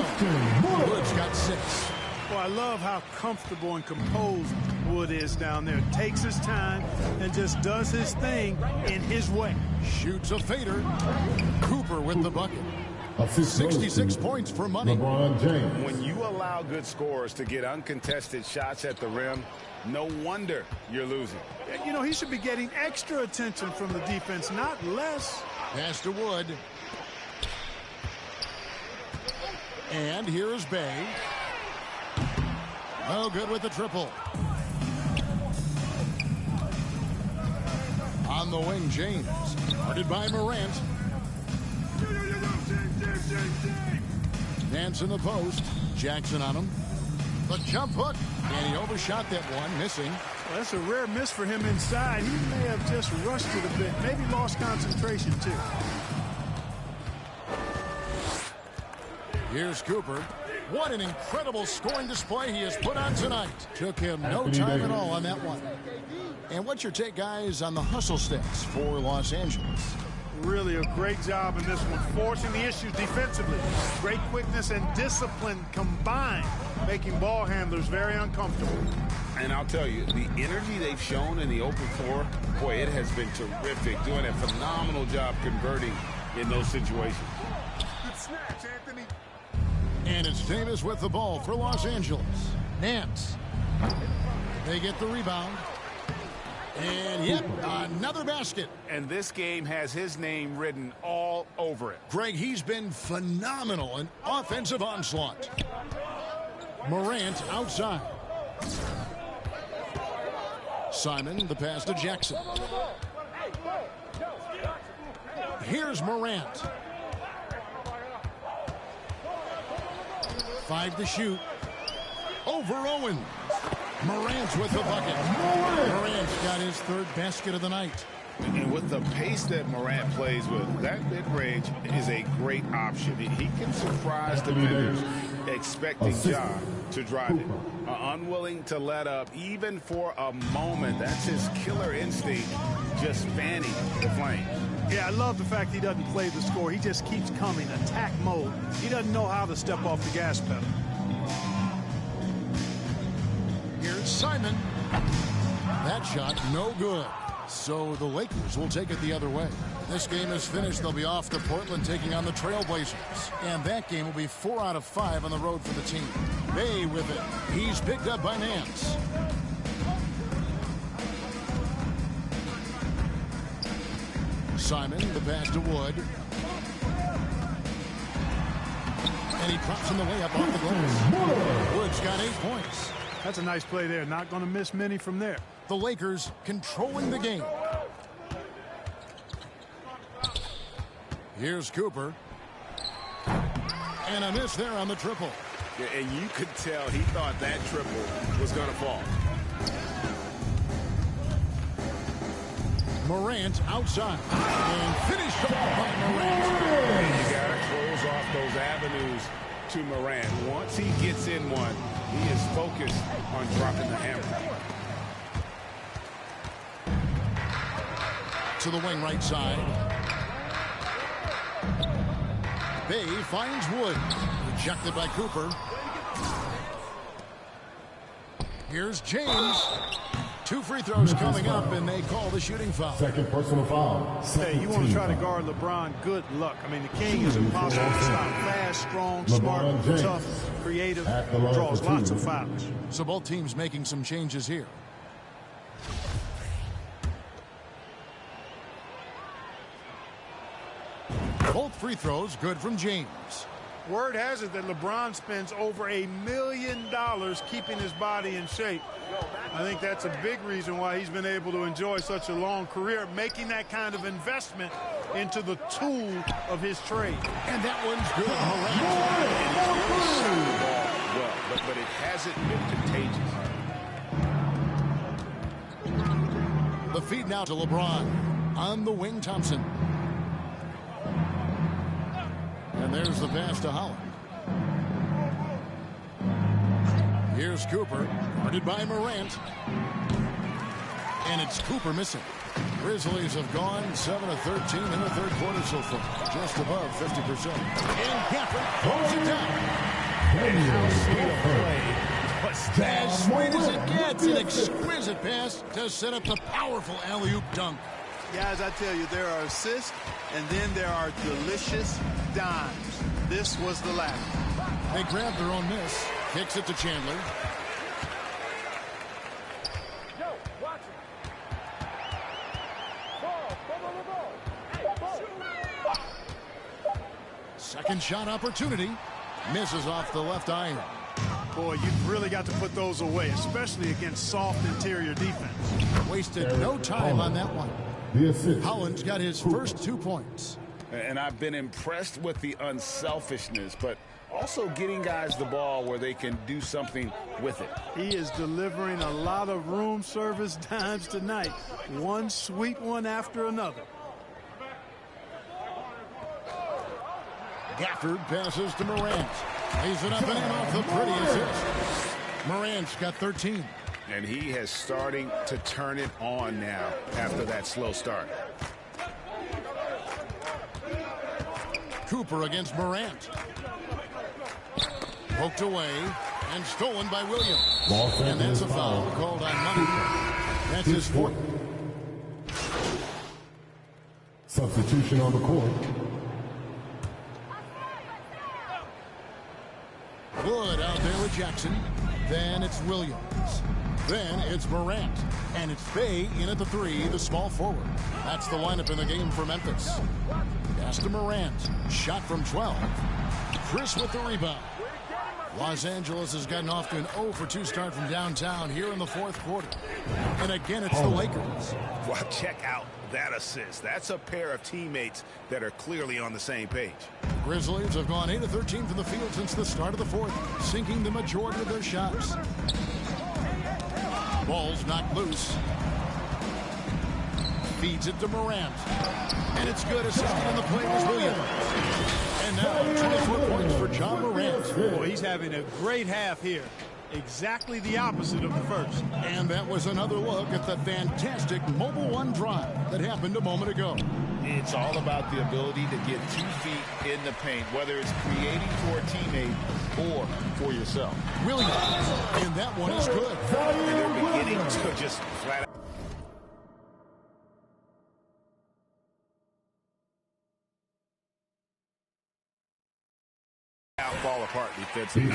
Wood's got 6. Well, I love how comfortable and composed Wood is down there. Takes his time and just does his thing in his way. Shoots a fader. Cooper with the bucket. 66 points for money. LeBron James. When you allow good scorers to get uncontested shots at the rim, no wonder you're losing. You know, he should be getting extra attention from the defense, not less. Pass to Wood. And here's Bay. No good with the triple. On the wing, James. Guarded by Morant. Dance in the post. Jackson on him. The jump hook. And he overshot that one, missing. Well, that's a rare miss for him inside. He may have just rushed it a bit. Maybe lost concentration, too. Here's Cooper. What an incredible scoring display he has put on tonight. Took him no time at all on that one. And what's your take, guys, on the hustle stats for Los Angeles? Really a great job in this one, forcing the issues defensively. Great quickness and discipline combined, making ball handlers very uncomfortable. And I'll tell you, the energy they've shown in the open floor, boy, it has been terrific. Doing a phenomenal job converting in those situations. Good snatch, Anthony. And it's Davis with the ball for Los Angeles. Nance. They get the rebound. And yep, another basket. And this game has his name written all over it. Greg, he's been phenomenal in offensive onslaught. Morant outside. Simon, the pass to Jackson. Here's Morant. 5 to shoot. Over Owens. Morant's with the bucket. Morant's got his 3rd basket of the night. And with the pace that Morant plays with, that mid-range is a great option. He can surprise defenders expecting Ja to drive it. Unwilling to let up even for a moment. That's his killer instinct, just fanning the flame. Yeah, I love the fact he doesn't play the score. He just keeps coming, attack mode. He doesn't know how to step off the gas pedal. Here's Simon. That shot, no good. So the Lakers will take it the other way. This game is finished. They'll be off to Portland taking on the Trailblazers. And that game will be 4 out of 5 on the road for the team. Bay with it. He's picked up by Nance. Simon, the pass to Wood. And he drops him the way up off the glass. Wood's got 8 points. That's a nice play there. Not going to miss many from there. The Lakers controlling the game. Here's Cooper. And a miss there on the triple. Yeah, and you could tell he thought that triple was going to fall. Morant outside. And finished off by Morant. And you got to close off those avenues to Morant. Once he gets in one, He is focused on dropping the hammer. To the wing right side. Bay finds Wood. Rejected by Cooper. Here's James. 2 free throws coming up, and they call the shooting foul. Second personal foul. Hey, you want to try to guard LeBron, good luck. I mean, the king is impossible to stop. Fast, strong, smart, tough, creative, draws lots of fouls. So both teams making some changes here. Both free throws good from James. Word has it that LeBron spends over $1 million keeping his body in shape. I think that's a big reason why he's been able to enjoy such a long career, making that kind of investment into the tool of his trade. And that one's good. Well, but it hasn't been contagious. The feed now to LeBron. On the wing, Thompson. And there's the pass to Holland. Here's Cooper, guarded by Morant. And it's Cooper missing. Grizzlies have gone 7 of 13 in the third quarter so far. Just above 50%. And Gafford throws it down. And how sweet a play. As sweet as it gets, an exquisite pass to set up the powerful alley-oop dunk. Guys, I tell you, there are assists, and then there are delicious dimes. This was the latter. They grab their own miss. Kicks it to Chandler. Second shot opportunity. Misses off the left iron. Boy, you've really got to put those away, especially against soft interior defense. Wasted no time on that one. Holland's got his first 2 points. And I've been impressed with the unselfishness, but also getting guys the ball where they can do something with it. He is delivering a lot of room service dimes tonight. One sweet one after another. Gafford passes to Morant. Lays it up and in off the pretty assist. Morant's got 13. And he is starting to turn it on now after that slow start. Cooper against Morant. Poked away and stolen by Williams. And that's a foul called on Money. That's his fourth. Substitution on the court. Wood out there with Jackson. Then it's Williams. Then it's Morant. And it's Bay in at the 3, the small forward. That's the lineup in the game for Memphis. Pass to Morant. Shot from 12. Chris with the rebound. Los Angeles has gotten off to an 0-for-2 start from downtown here in the fourth quarter. And again, it's the Lakers. Well, check out that assist. That's a pair of teammates that are clearly on the same page. Grizzlies have gone 8 of 13 from the field since the start of the fourth, sinking the majority of their shots. Ball's knocked loose. Feeds it to Morant. And it's good. Assisting on the play was Williams. And now 24 points for John Morant. Boy, he's having a great half here. Exactly the opposite of the first. And that was another look at the fantastic Mobile One drive that happened a moment ago. It's all about the ability to get 2 feet in the paint, whether it's creating for a teammate or for yourself. Williams. And that one is good. And they're beginning to just flat out. Fall apart defensively,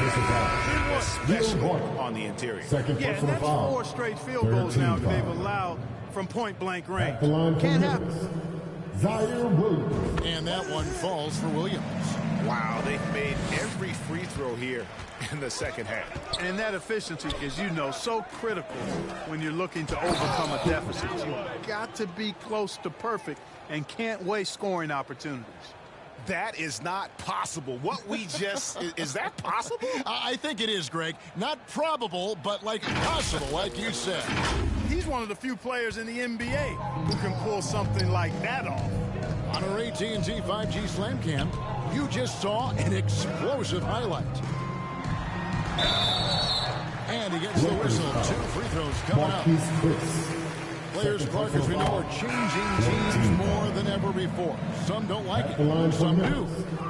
especially on the interior. Second yeah, and that's foul. 4 straight field goals now that they've allowed from point-blank range. Can't happen. Zaire Williams. And that one falls for Williams. Wow, they've made every free throw here in the second half. And that efficiency, as you know, so critical when you're looking to overcome a deficit. You've got to be close to perfect and can't waste scoring opportunities. That is not possible. What we just, is that possible? I think it is, Greg. Not probable, but like possible, like you said. He's one of the few players in the NBA who can pull something like that off. On our AT&T 5G Slam Cam, you just saw an explosive highlight. And he gets the whistle. 2 free throws coming up. Players, Clark, as we know, are changing teams more than ever before. Some don't like it, some do.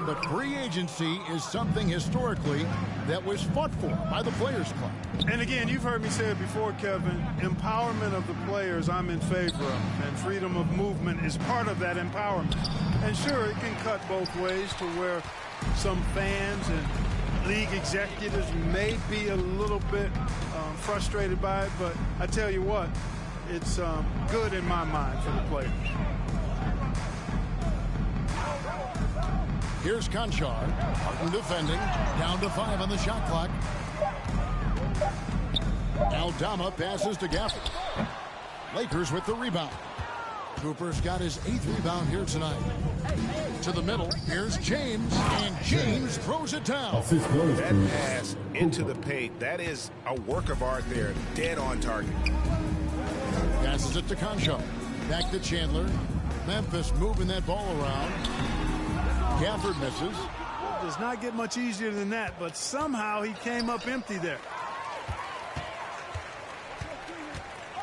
But free agency is something historically that was fought for by the Players Club. And again, you've heard me say it before, Kevin, empowerment of the players I'm in favor of, and freedom of movement is part of that empowerment. And sure, it can cut both ways to where some fans and league executives may be a little bit frustrated by it, but I tell you what, it's good in my mind for the players. Here's Conchar, Martin defending, down to 5 on the shot clock. Aldama passes to Gafford. Lakers with the rebound. Cooper's got his 8th rebound here tonight. To the middle, here's James, and James throws it down. That pass into the paint, that is a work of art there, dead on target. Passes it to Concho. Back to Chandler. Memphis moving that ball around. Gafford misses. It does not get much easier than that, but somehow he came up empty there.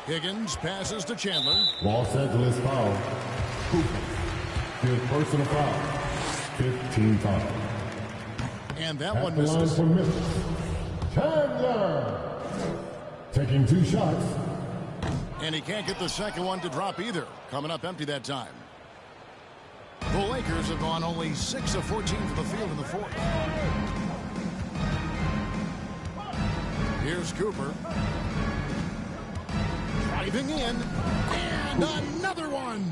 Higgins passes to Chandler. Los Angeles foul. Cooper. Good personal foul. 15 foul. And that one At the line misses. for Memphis. Chandler. Taking 2 shots. And he can't get the second one to drop either. Coming up empty that time. The Lakers have gone only 6 of 14 from the field in the 4th. Here's Cooper. Driving in. And another one.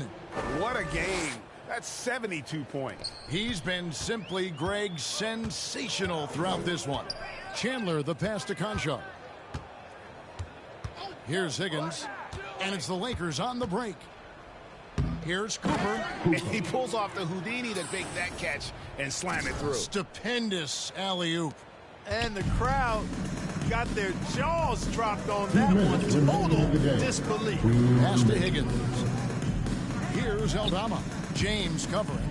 What a game. That's 72 points. He's been simply, Greg, sensational throughout this one. Chandler, the pass to Conchar. Here's Higgins. And it's the Lakers on the break. Here's Cooper. And he pulls off the Houdini to make that catch and slam it through. Stupendous alley-oop. And the crowd got their jaws dropped on that one. Total disbelief. Pass to Higgins. Here's Aldama. James covering.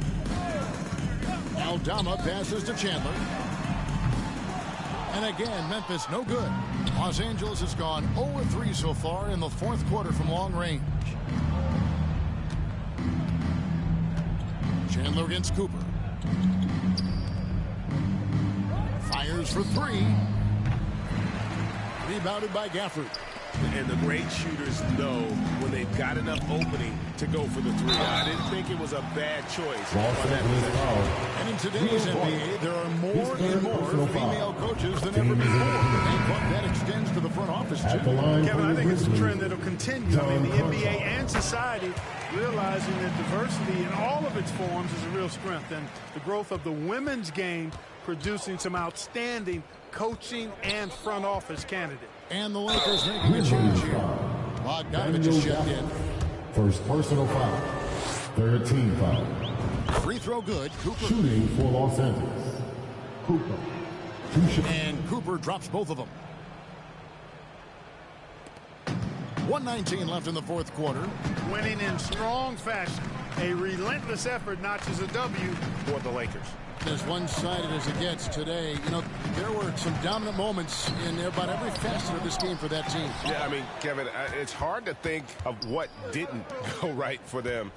Aldama passes to Chandler. And again, Memphis no good. Los Angeles has gone 0-3 so far in the 4th quarter from long range. Chandler against Cooper. Fires for 3. Rebounded by Gafford. And the great shooters know when they've got enough opening to go for the 3. I didn't think it was a bad choice. And in today's NBA, there are more and more female coaches than ever before. And that extends to the front office, too. Kevin, I think it's a trend that will continue. I mean, the NBA and society realizing that diversity in all of its forms is a real strength. And the growth of the women's game producing some outstanding coaching and front office candidates. And the Lakers making a change here. Bogdanovich just checked in. First personal foul. 13 foul. Free throw good. Cooper. Shooting for Los Angeles. Cooper. 2 shots. And Cooper drops both of them. 1:19 left in the 4th quarter. Winning in strong fashion. A relentless effort notches a W for the Lakers. As one-sided as it gets today, you know, there were some dominant moments in about every facet of this game for that team. Yeah, I mean, Kevin, it's hard to think of what didn't go right for them.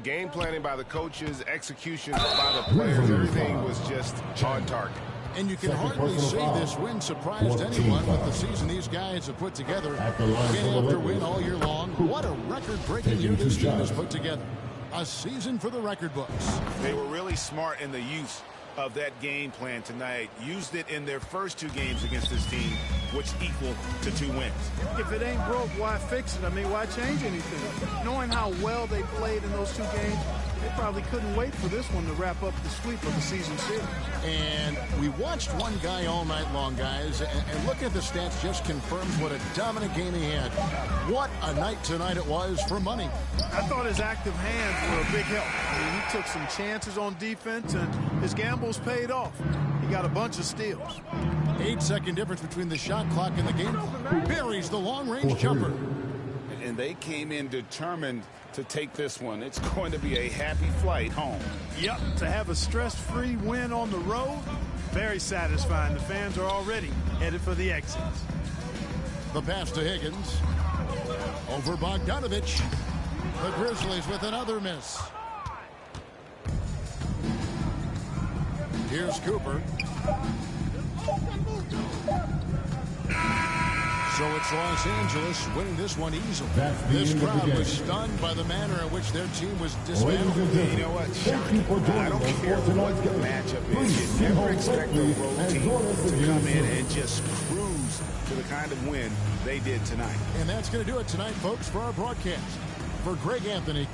Game planning by the coaches, execution by the players, everything was just on target. And you can hardly say this win surprised anyone, but the season these guys have put together, win after win all year long, what a record-breaking year this team has put together. A season for the record books. They were really smart in the use of that game plan tonight. Used it in their first 2 games against this team, which equal to 2 wins. If it ain't broke, why fix it? I mean, why change anything? Knowing how well they played in those 2 games, they probably couldn't wait for this one to wrap up the sweep of the season series. And we watched one guy all night long, guys, and look at the stats just confirms what a dominant game he had. What a night tonight it was for money. I thought his active hands were a big help. I mean, he took some chances on defense, and his gambles paid off. He got a bunch of steals. 8-second difference between the shot clock and the game clock. Buries the long-range jumper. And they came in determined to take this one. It's going to be a happy flight home. Yep, to have a stress-free win on the road, very satisfying. The fans are already headed for the exits. The pass to Higgins. Over Bogdanovich. The Grizzlies with another miss. Here's Cooper. So it's Los Angeles winning this one easily. This crowd was stunned by the manner in which their team was dismantled. You know what? Shocking. I don't care what the matchup is. You never expect a road team to come in and just cruise to the kind of win they did tonight. And that's going to do it tonight, folks, for our broadcast. For Greg Anthony.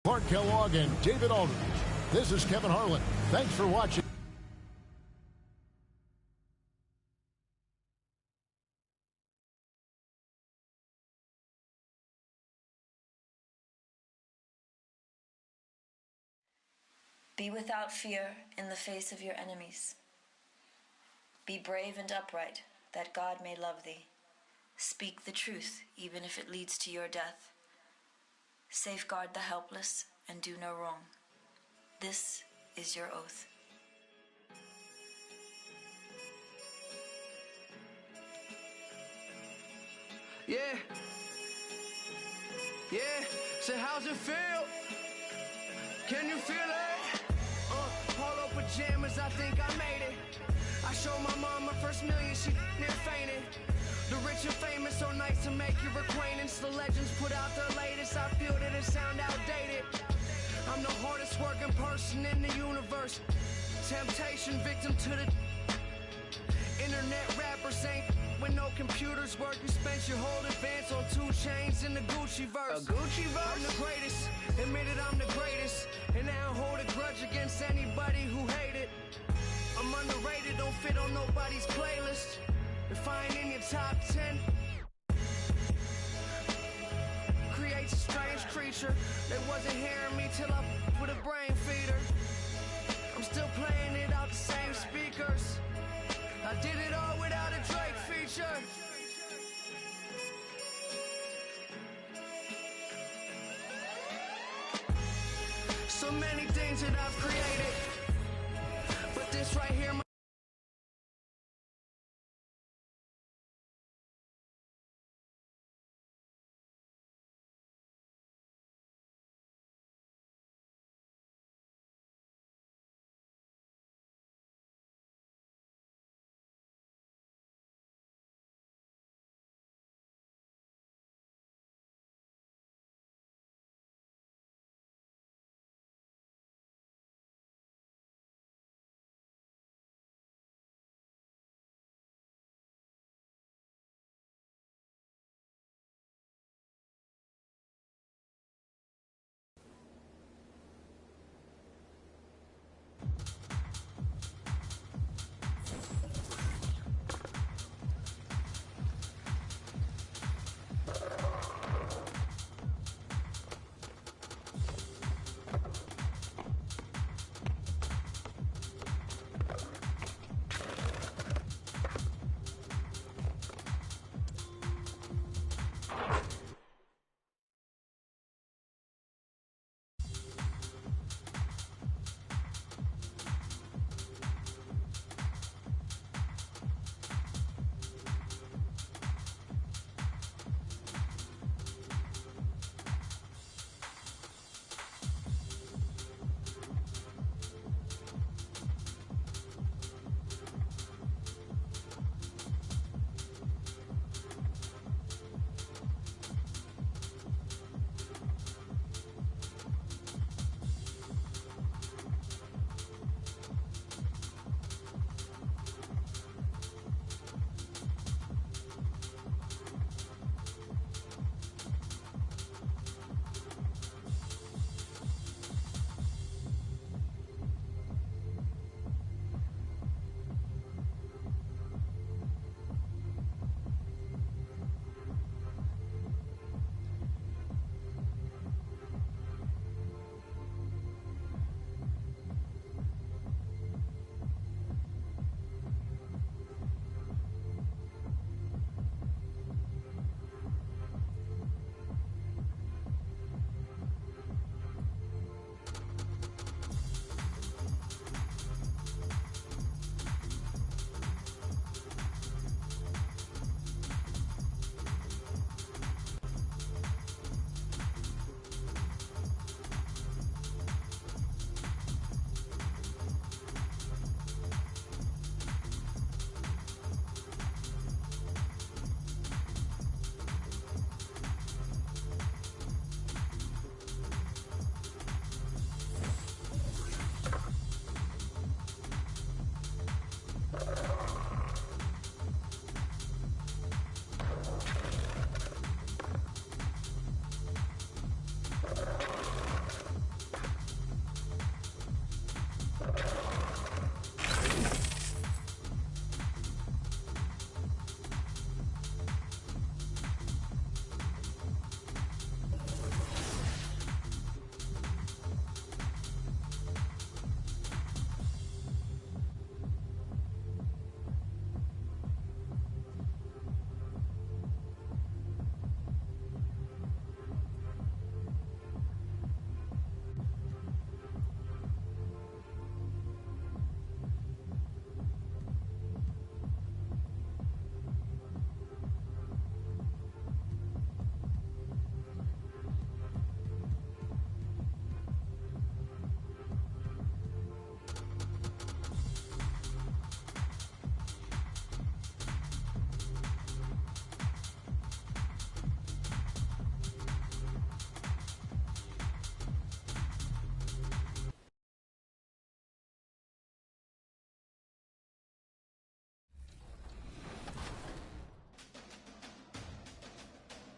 Clark Kellogg and David Aldridge. This is Kevin Harlan. Thanks for watching. Be without fear in the face of your enemies. Be brave and upright, that God may love thee. Speak the truth, even if it leads to your death. Safeguard the helpless and do no wrong. This is your oath. Yeah. Yeah. Say, how's it feel? Can you feel it? Polo pajamas, I think I made it. I showed my mom my first million, she near fainted. The rich and famous, so nice to make your acquaintance. The legends put out their latest, I feel that it sound outdated. I'm the hardest working person in the universe. Temptation victim to the internet rappers ain't when no computers work. You spent your whole advance on 2 chains in the Gucci verse. A Gucci verse? I'm the greatest, admitted I'm the greatest. And I don't hold a grudge against anybody who hate it. I'm underrated, don't fit on nobody's playlist. If I ain't in your top 10, creates a strange creature. They wasn't hearing me till I with a brain feeder. I'm still playing it out the same speakers. I did it all without a Drake feature. So many things that I've created, but this right here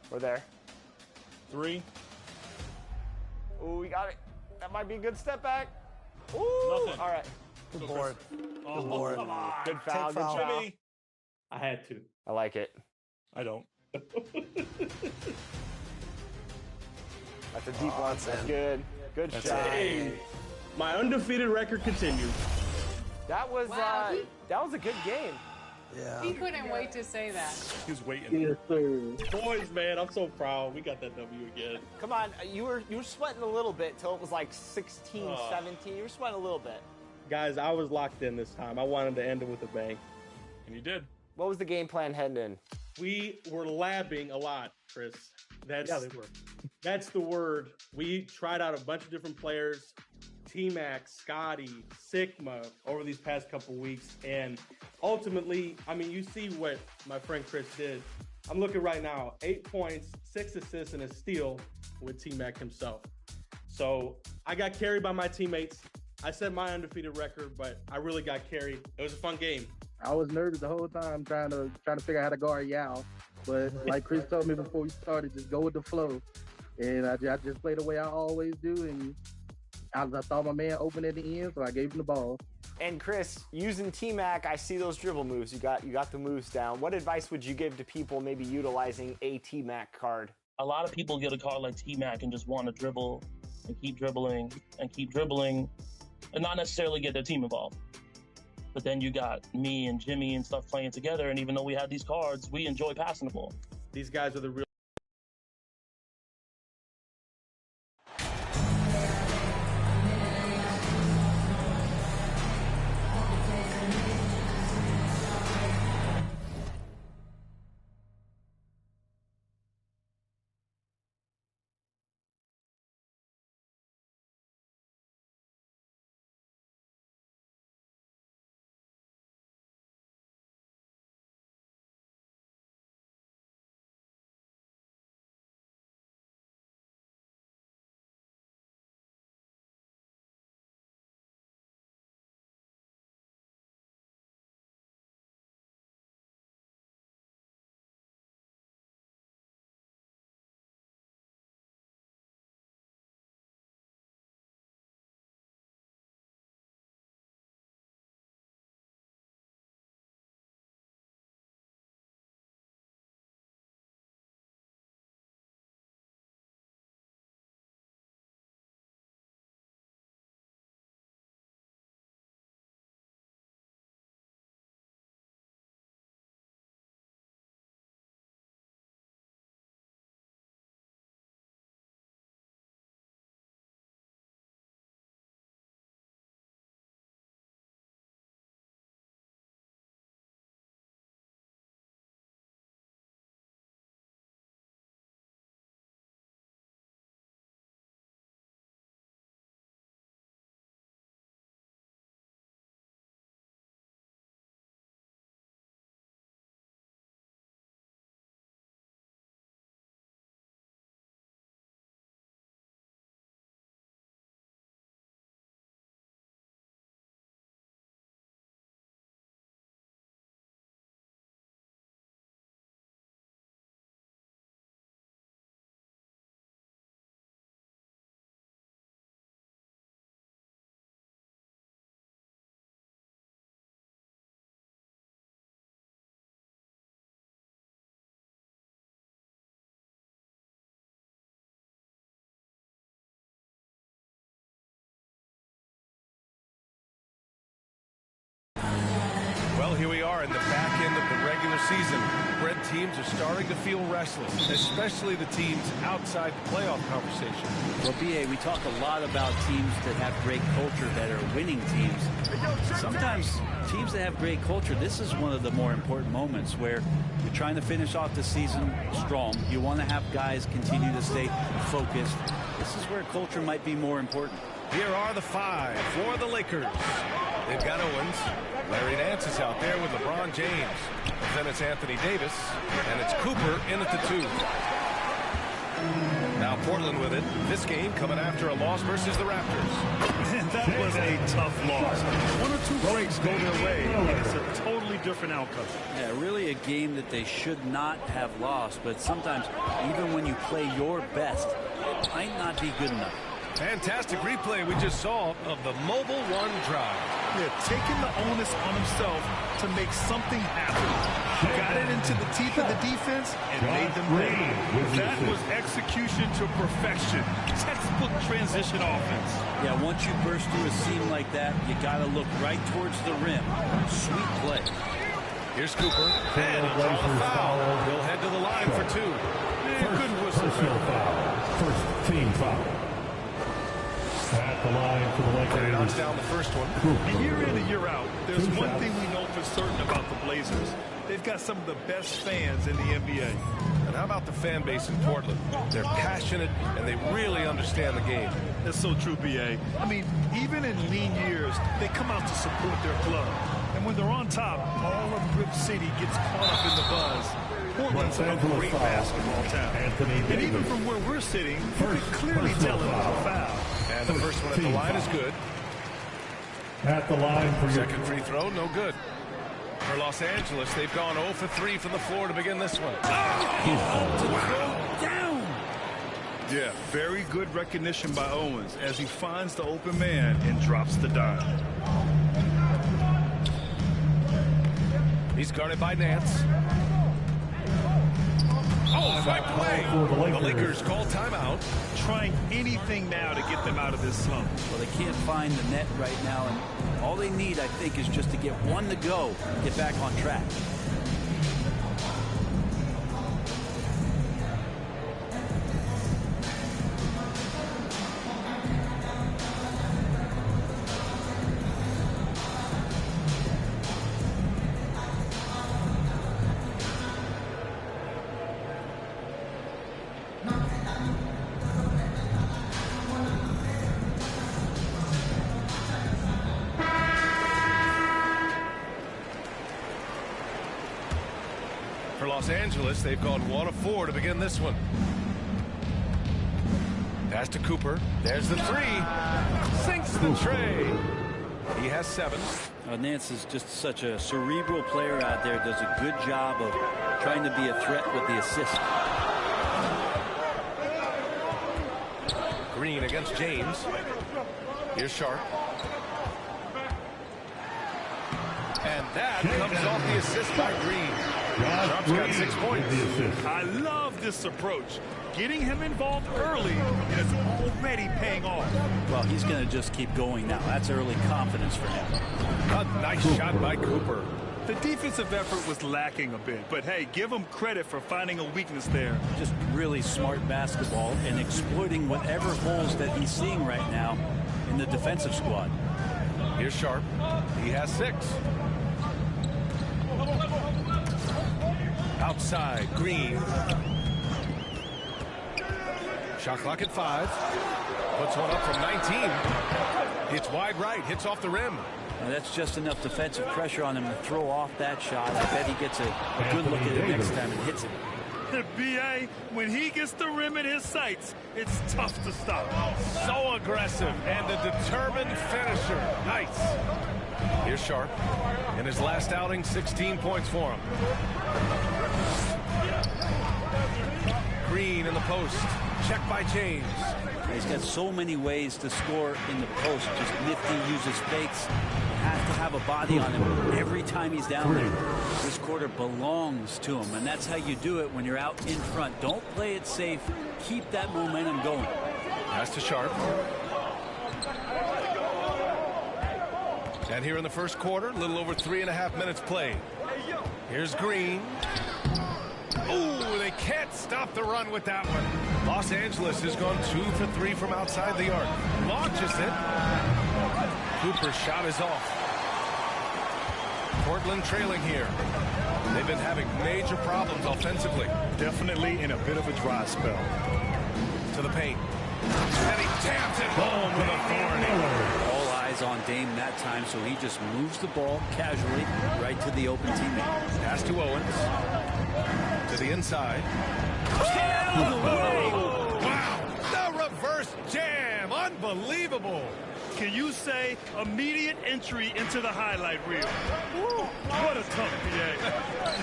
We're there. 3. Ooh, we got it. That might be a good step back. Ooh, Nothing. all right. Good board. Oh, Good board. come on. Good foul, Take good foul. foul. Jimmy. I had to. I like it. I don't. That's a deep one. That's good. Good That's shot. Hey, my undefeated record continues. That was Wow. that was a good game. Yeah. He couldn't wait to say that. He was waiting. Yes, sir. Boys, man, I'm so proud. We got that W again. Come on, you were sweating a little bit till it was like 16, Oh. 17. You were sweating a little bit. Guys, I was locked in this time. I wanted to end it with a bang. And you did. What was the game plan heading in? We were labbing a lot, Chris. That's, Yeah, they were. That's the word. We tried out a bunch of different players. T-Max, Scotty, Sigma over these past couple weeks. And ultimately, I mean, you see what my friend Chris did. I'm looking right now, 8 points, 6 assists, and a steal with T-Mac himself. So I got carried by my teammates. I set my undefeated record, but I really got carried. It was a fun game. I was nervous the whole time trying to figure out how to guard Yao. But like Chris told me before we started, just go with the flow. And I just played the way I always do. And I saw my man open at the end, so I gave him the ball. And Chris, using T-Mac, I see those dribble moves. You got the moves down. What advice would you give to people maybe utilizing a T-Mac card? A lot of people get a card like T-Mac and just want to dribble and keep dribbling and keep dribbling and not necessarily get their team involved. But then you got me and Jimmy and stuff playing together, and even though we had these cards, we enjoy passing the ball. These guys are the real. Well, here we are in the back end of the regular season. Red teams are starting to feel restless, especially the teams outside the playoff conversation. Well, B.A., we talk a lot about teams that have great culture, that are winning teams. Sometimes teams that have great culture, this is one of the more important moments where you're trying to finish off the season strong. You want to have guys continue to stay focused. This is where culture might be more important. Here are the 5 for the Lakers. They've got Owens. Larry Nance is out there with LeBron James. Then it's Anthony Davis. And it's Cooper in at the 2. Now Portland with it. This game coming after a loss versus the Raptors. Man, that was a tough loss. One or two breaks go their way, and it's a totally different outcome. Yeah, really a game that they should not have lost, but sometimes even when you play your best, it might not be good enough. Fantastic replay we just saw of the Mobile One drive. Yeah, taking the onus on himself to make something happen. Got it into the teeth of the defense and made them pay. That was execution to perfection. Textbook transition offense. Yeah, once you burst through a seam like that, you got to look right towards the rim. Sweet play. Here's Cooper. And he'll draw the foul. He'll head to the line for two. Good whistle. First team foul. At the line for the Lakers. Knocks down the first one. And year in and year out, there's one thing we know for certain about the Blazers. They've got some of the best fans in the NBA. And how about the fan base in Portland? They're passionate, and they really understand the game. That's so true, B.A. I mean, even in lean years, they come out to support their club. And when they're on top, all of Rip City gets caught up in the buzz. Portland's a great basketball town. And even from where we're sitting, you can clearly tell it was a foul. And the first one at the line is good. At the line for your second free throw, no good. For Los Angeles, they've gone 0 for 3 from the floor to begin this one. Down. Yeah, very good recognition by Owens as he finds the open man and drops the dime. He's guarded by Nance. Oh, fine play. The Lakers call timeout. Trying anything now to get them out of this slump. Well, they can't find the net right now, and all they need, I think, is just to get one to go and get back on track. For Los Angeles, they've gone 1 of 4 to begin this one. Pass to Cooper. There's the three. Sinks the tray. He has 7. Nance is just such a cerebral player out there. Does a good job of trying to be a threat with the assist. Green against James. Here's Sharp. And that comes off the assist by Green. Sharp's got 6 points. I love this approach. Getting him involved early is already paying off. Well, he's going to just keep going now. That's early confidence for him. A nice shot by Cooper. The defensive effort was lacking a bit, but hey, give him credit for finding a weakness there. Just really smart basketball and exploiting whatever holes that he's seeing right now in the defensive squad. Here's Sharp. He has 6. Outside, Green. Shot clock at 5. Puts one up from 19. Hits wide right, hits off the rim. Now that's just enough defensive pressure on him to throw off that shot. I bet he gets a good look at it next time and hits it. B.A., when he gets the rim in his sights, it's tough to stop. So aggressive and a determined finisher. Nice. Here's Sharp. In his last outing, 16 points for him. Green in the post. Check by James. He's got so many ways to score in the post. Just nifty, uses fakes. Has to have a body on him every time he's down there. This quarter belongs to him, and that's how you do it when you're out in front. Don't play it safe. Keep that momentum going. Pass to Sharp. And here in the first quarter, a little over 3.5 minutes played. Here's Green. Ooh, they can't stop the run with that one. Los Angeles has gone 2 for 3 from outside the arc. Launches it. Cooper's shot is off. Portland trailing here. They've been having major problems offensively. Definitely in a bit of a dry spell. To the paint. And he taps it home with authority. All eyes on Dame that time, so he just moves the ball casually right to the open teammate. Pass to Owens. To the inside. Get out of the way! jam, unbelievable. Can you say immediate entry into the highlight reel? Woo, what a tough PA.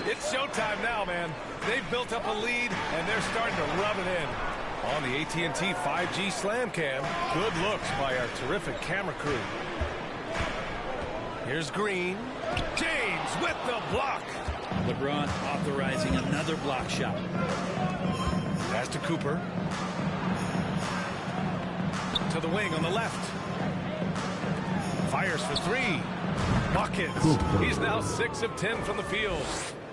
It's showtime now, man. They've built up a lead, and they're starting to rub it in. On the AT&T 5G Slam Cam, good looks by our terrific camera crew. Here's Green. James with the block. LeBron authorizing another block shot. Pass to Cooper. To the wing on the left. Fires for three. Buckets. He's now 6 of 10 from the field.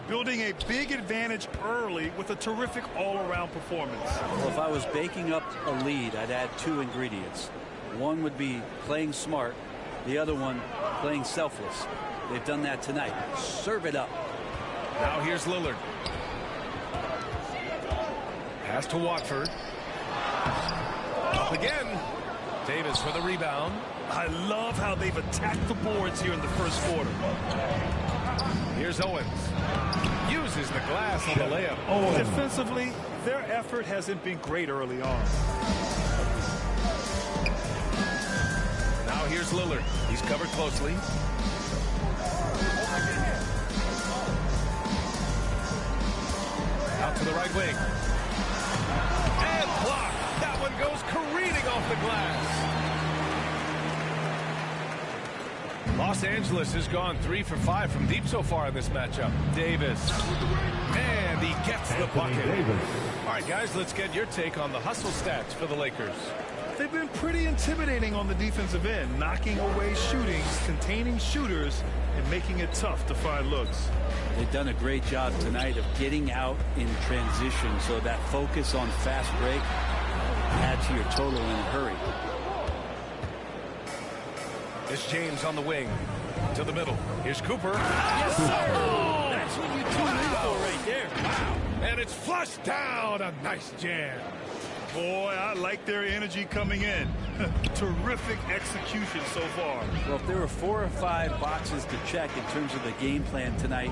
Building a big advantage early with a terrific all-around performance. Well, if I was baking up a lead, I'd add 2 ingredients. One would be playing smart. The other one, playing selfless. They've done that tonight. Serve it up. Now here's Lillard. Pass to Watford. Up again. Davis for the rebound. I love how they've attacked the boards here in the first quarter. Here's Owens. Uses the glass on the layup. Defensively, their effort hasn't been great early on. Now here's Lillard. He's covered closely. Out to the right wing. And blocked. That one goes careening off the glass. Los Angeles has gone 3 for 5 from deep so far in this matchup. Davis. And he gets the bucket. All right, guys, let's get your take on the hustle stats for the Lakers. They've been pretty intimidating on the defensive end, knocking away shootings, containing shooters, and making it tough to find looks. They've done a great job tonight of getting out in transition, so that focus on fast break adds to your total in a hurry. It's James on the wing. To the middle. Here's Cooper. Yes, sir! That's what you tune in for right there. Wow. And it's flushed down. A nice jam. Boy, I like their energy coming in. Terrific execution so far. Well, if there were 4 or 5 boxes to check in terms of the game plan tonight,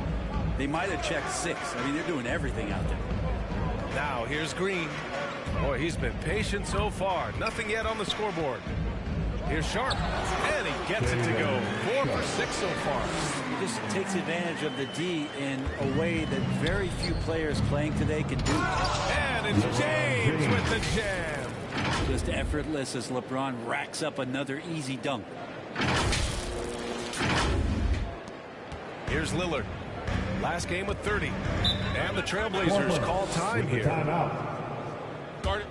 they might have checked 6. I mean, they're doing everything out there. Now, here's Green. Boy, he's been patient so far. Nothing yet on the scoreboard. Here's Sharp, and he gets it to go. 4 for 6 so far. He just takes advantage of the D in a way that very few players playing today can do. And it's James with the jam. Just effortless as LeBron racks up another easy dunk. Here's Lillard. Last game with 30. And the Trailblazers call time here. Guard it.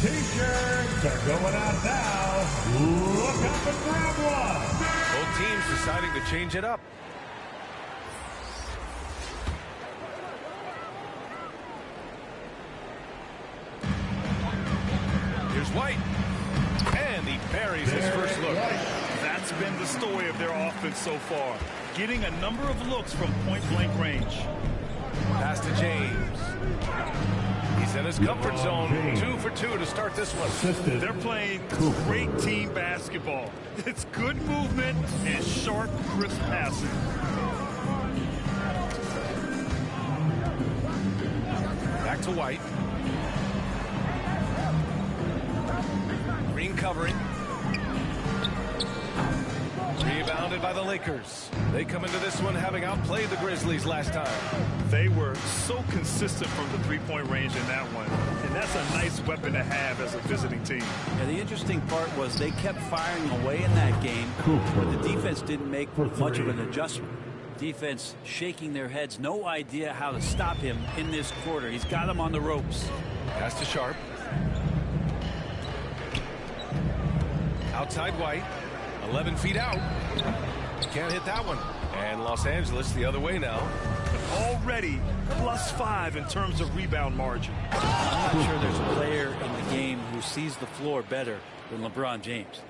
T-shirts are going out now. Look up and grab one. Both teams deciding to change it up. Here's White. And he buries his first look. That's been the story of their offense so far. Getting a number of looks from point-blank range. Pass to James. He's in his comfort zone. 2 for 2 to start this one. They're playing great team basketball. It's good movement and sharp, crisp passing. Back to White. Green covering. Rebounded by the Lakers. They come into this one having outplayed the Grizzlies last time. They were so consistent from the three-point range in that one. And that's a nice weapon to have as a visiting team. Yeah, the interesting part was they kept firing away in that game, but the defense didn't make much of an adjustment. Defense shaking their heads, no idea how to stop him in this quarter. He's got him on the ropes. Pass to Sharp. Outside White. 11 feet out. Can't hit that one. And Los Angeles the other way now. Already +5 in terms of rebound margin. I'm not sure there's a player in the game who sees the floor better than LeBron James.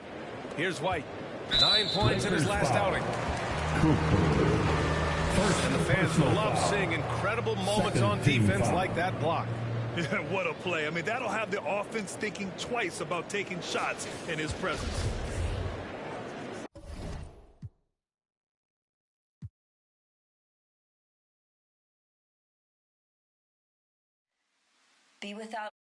Here's White. 9 points in his last outing. And the fans love seeing incredible moments on defense like that block. Yeah, what a play. I mean, that'll have the offense thinking twice about taking shots in his presence. Be without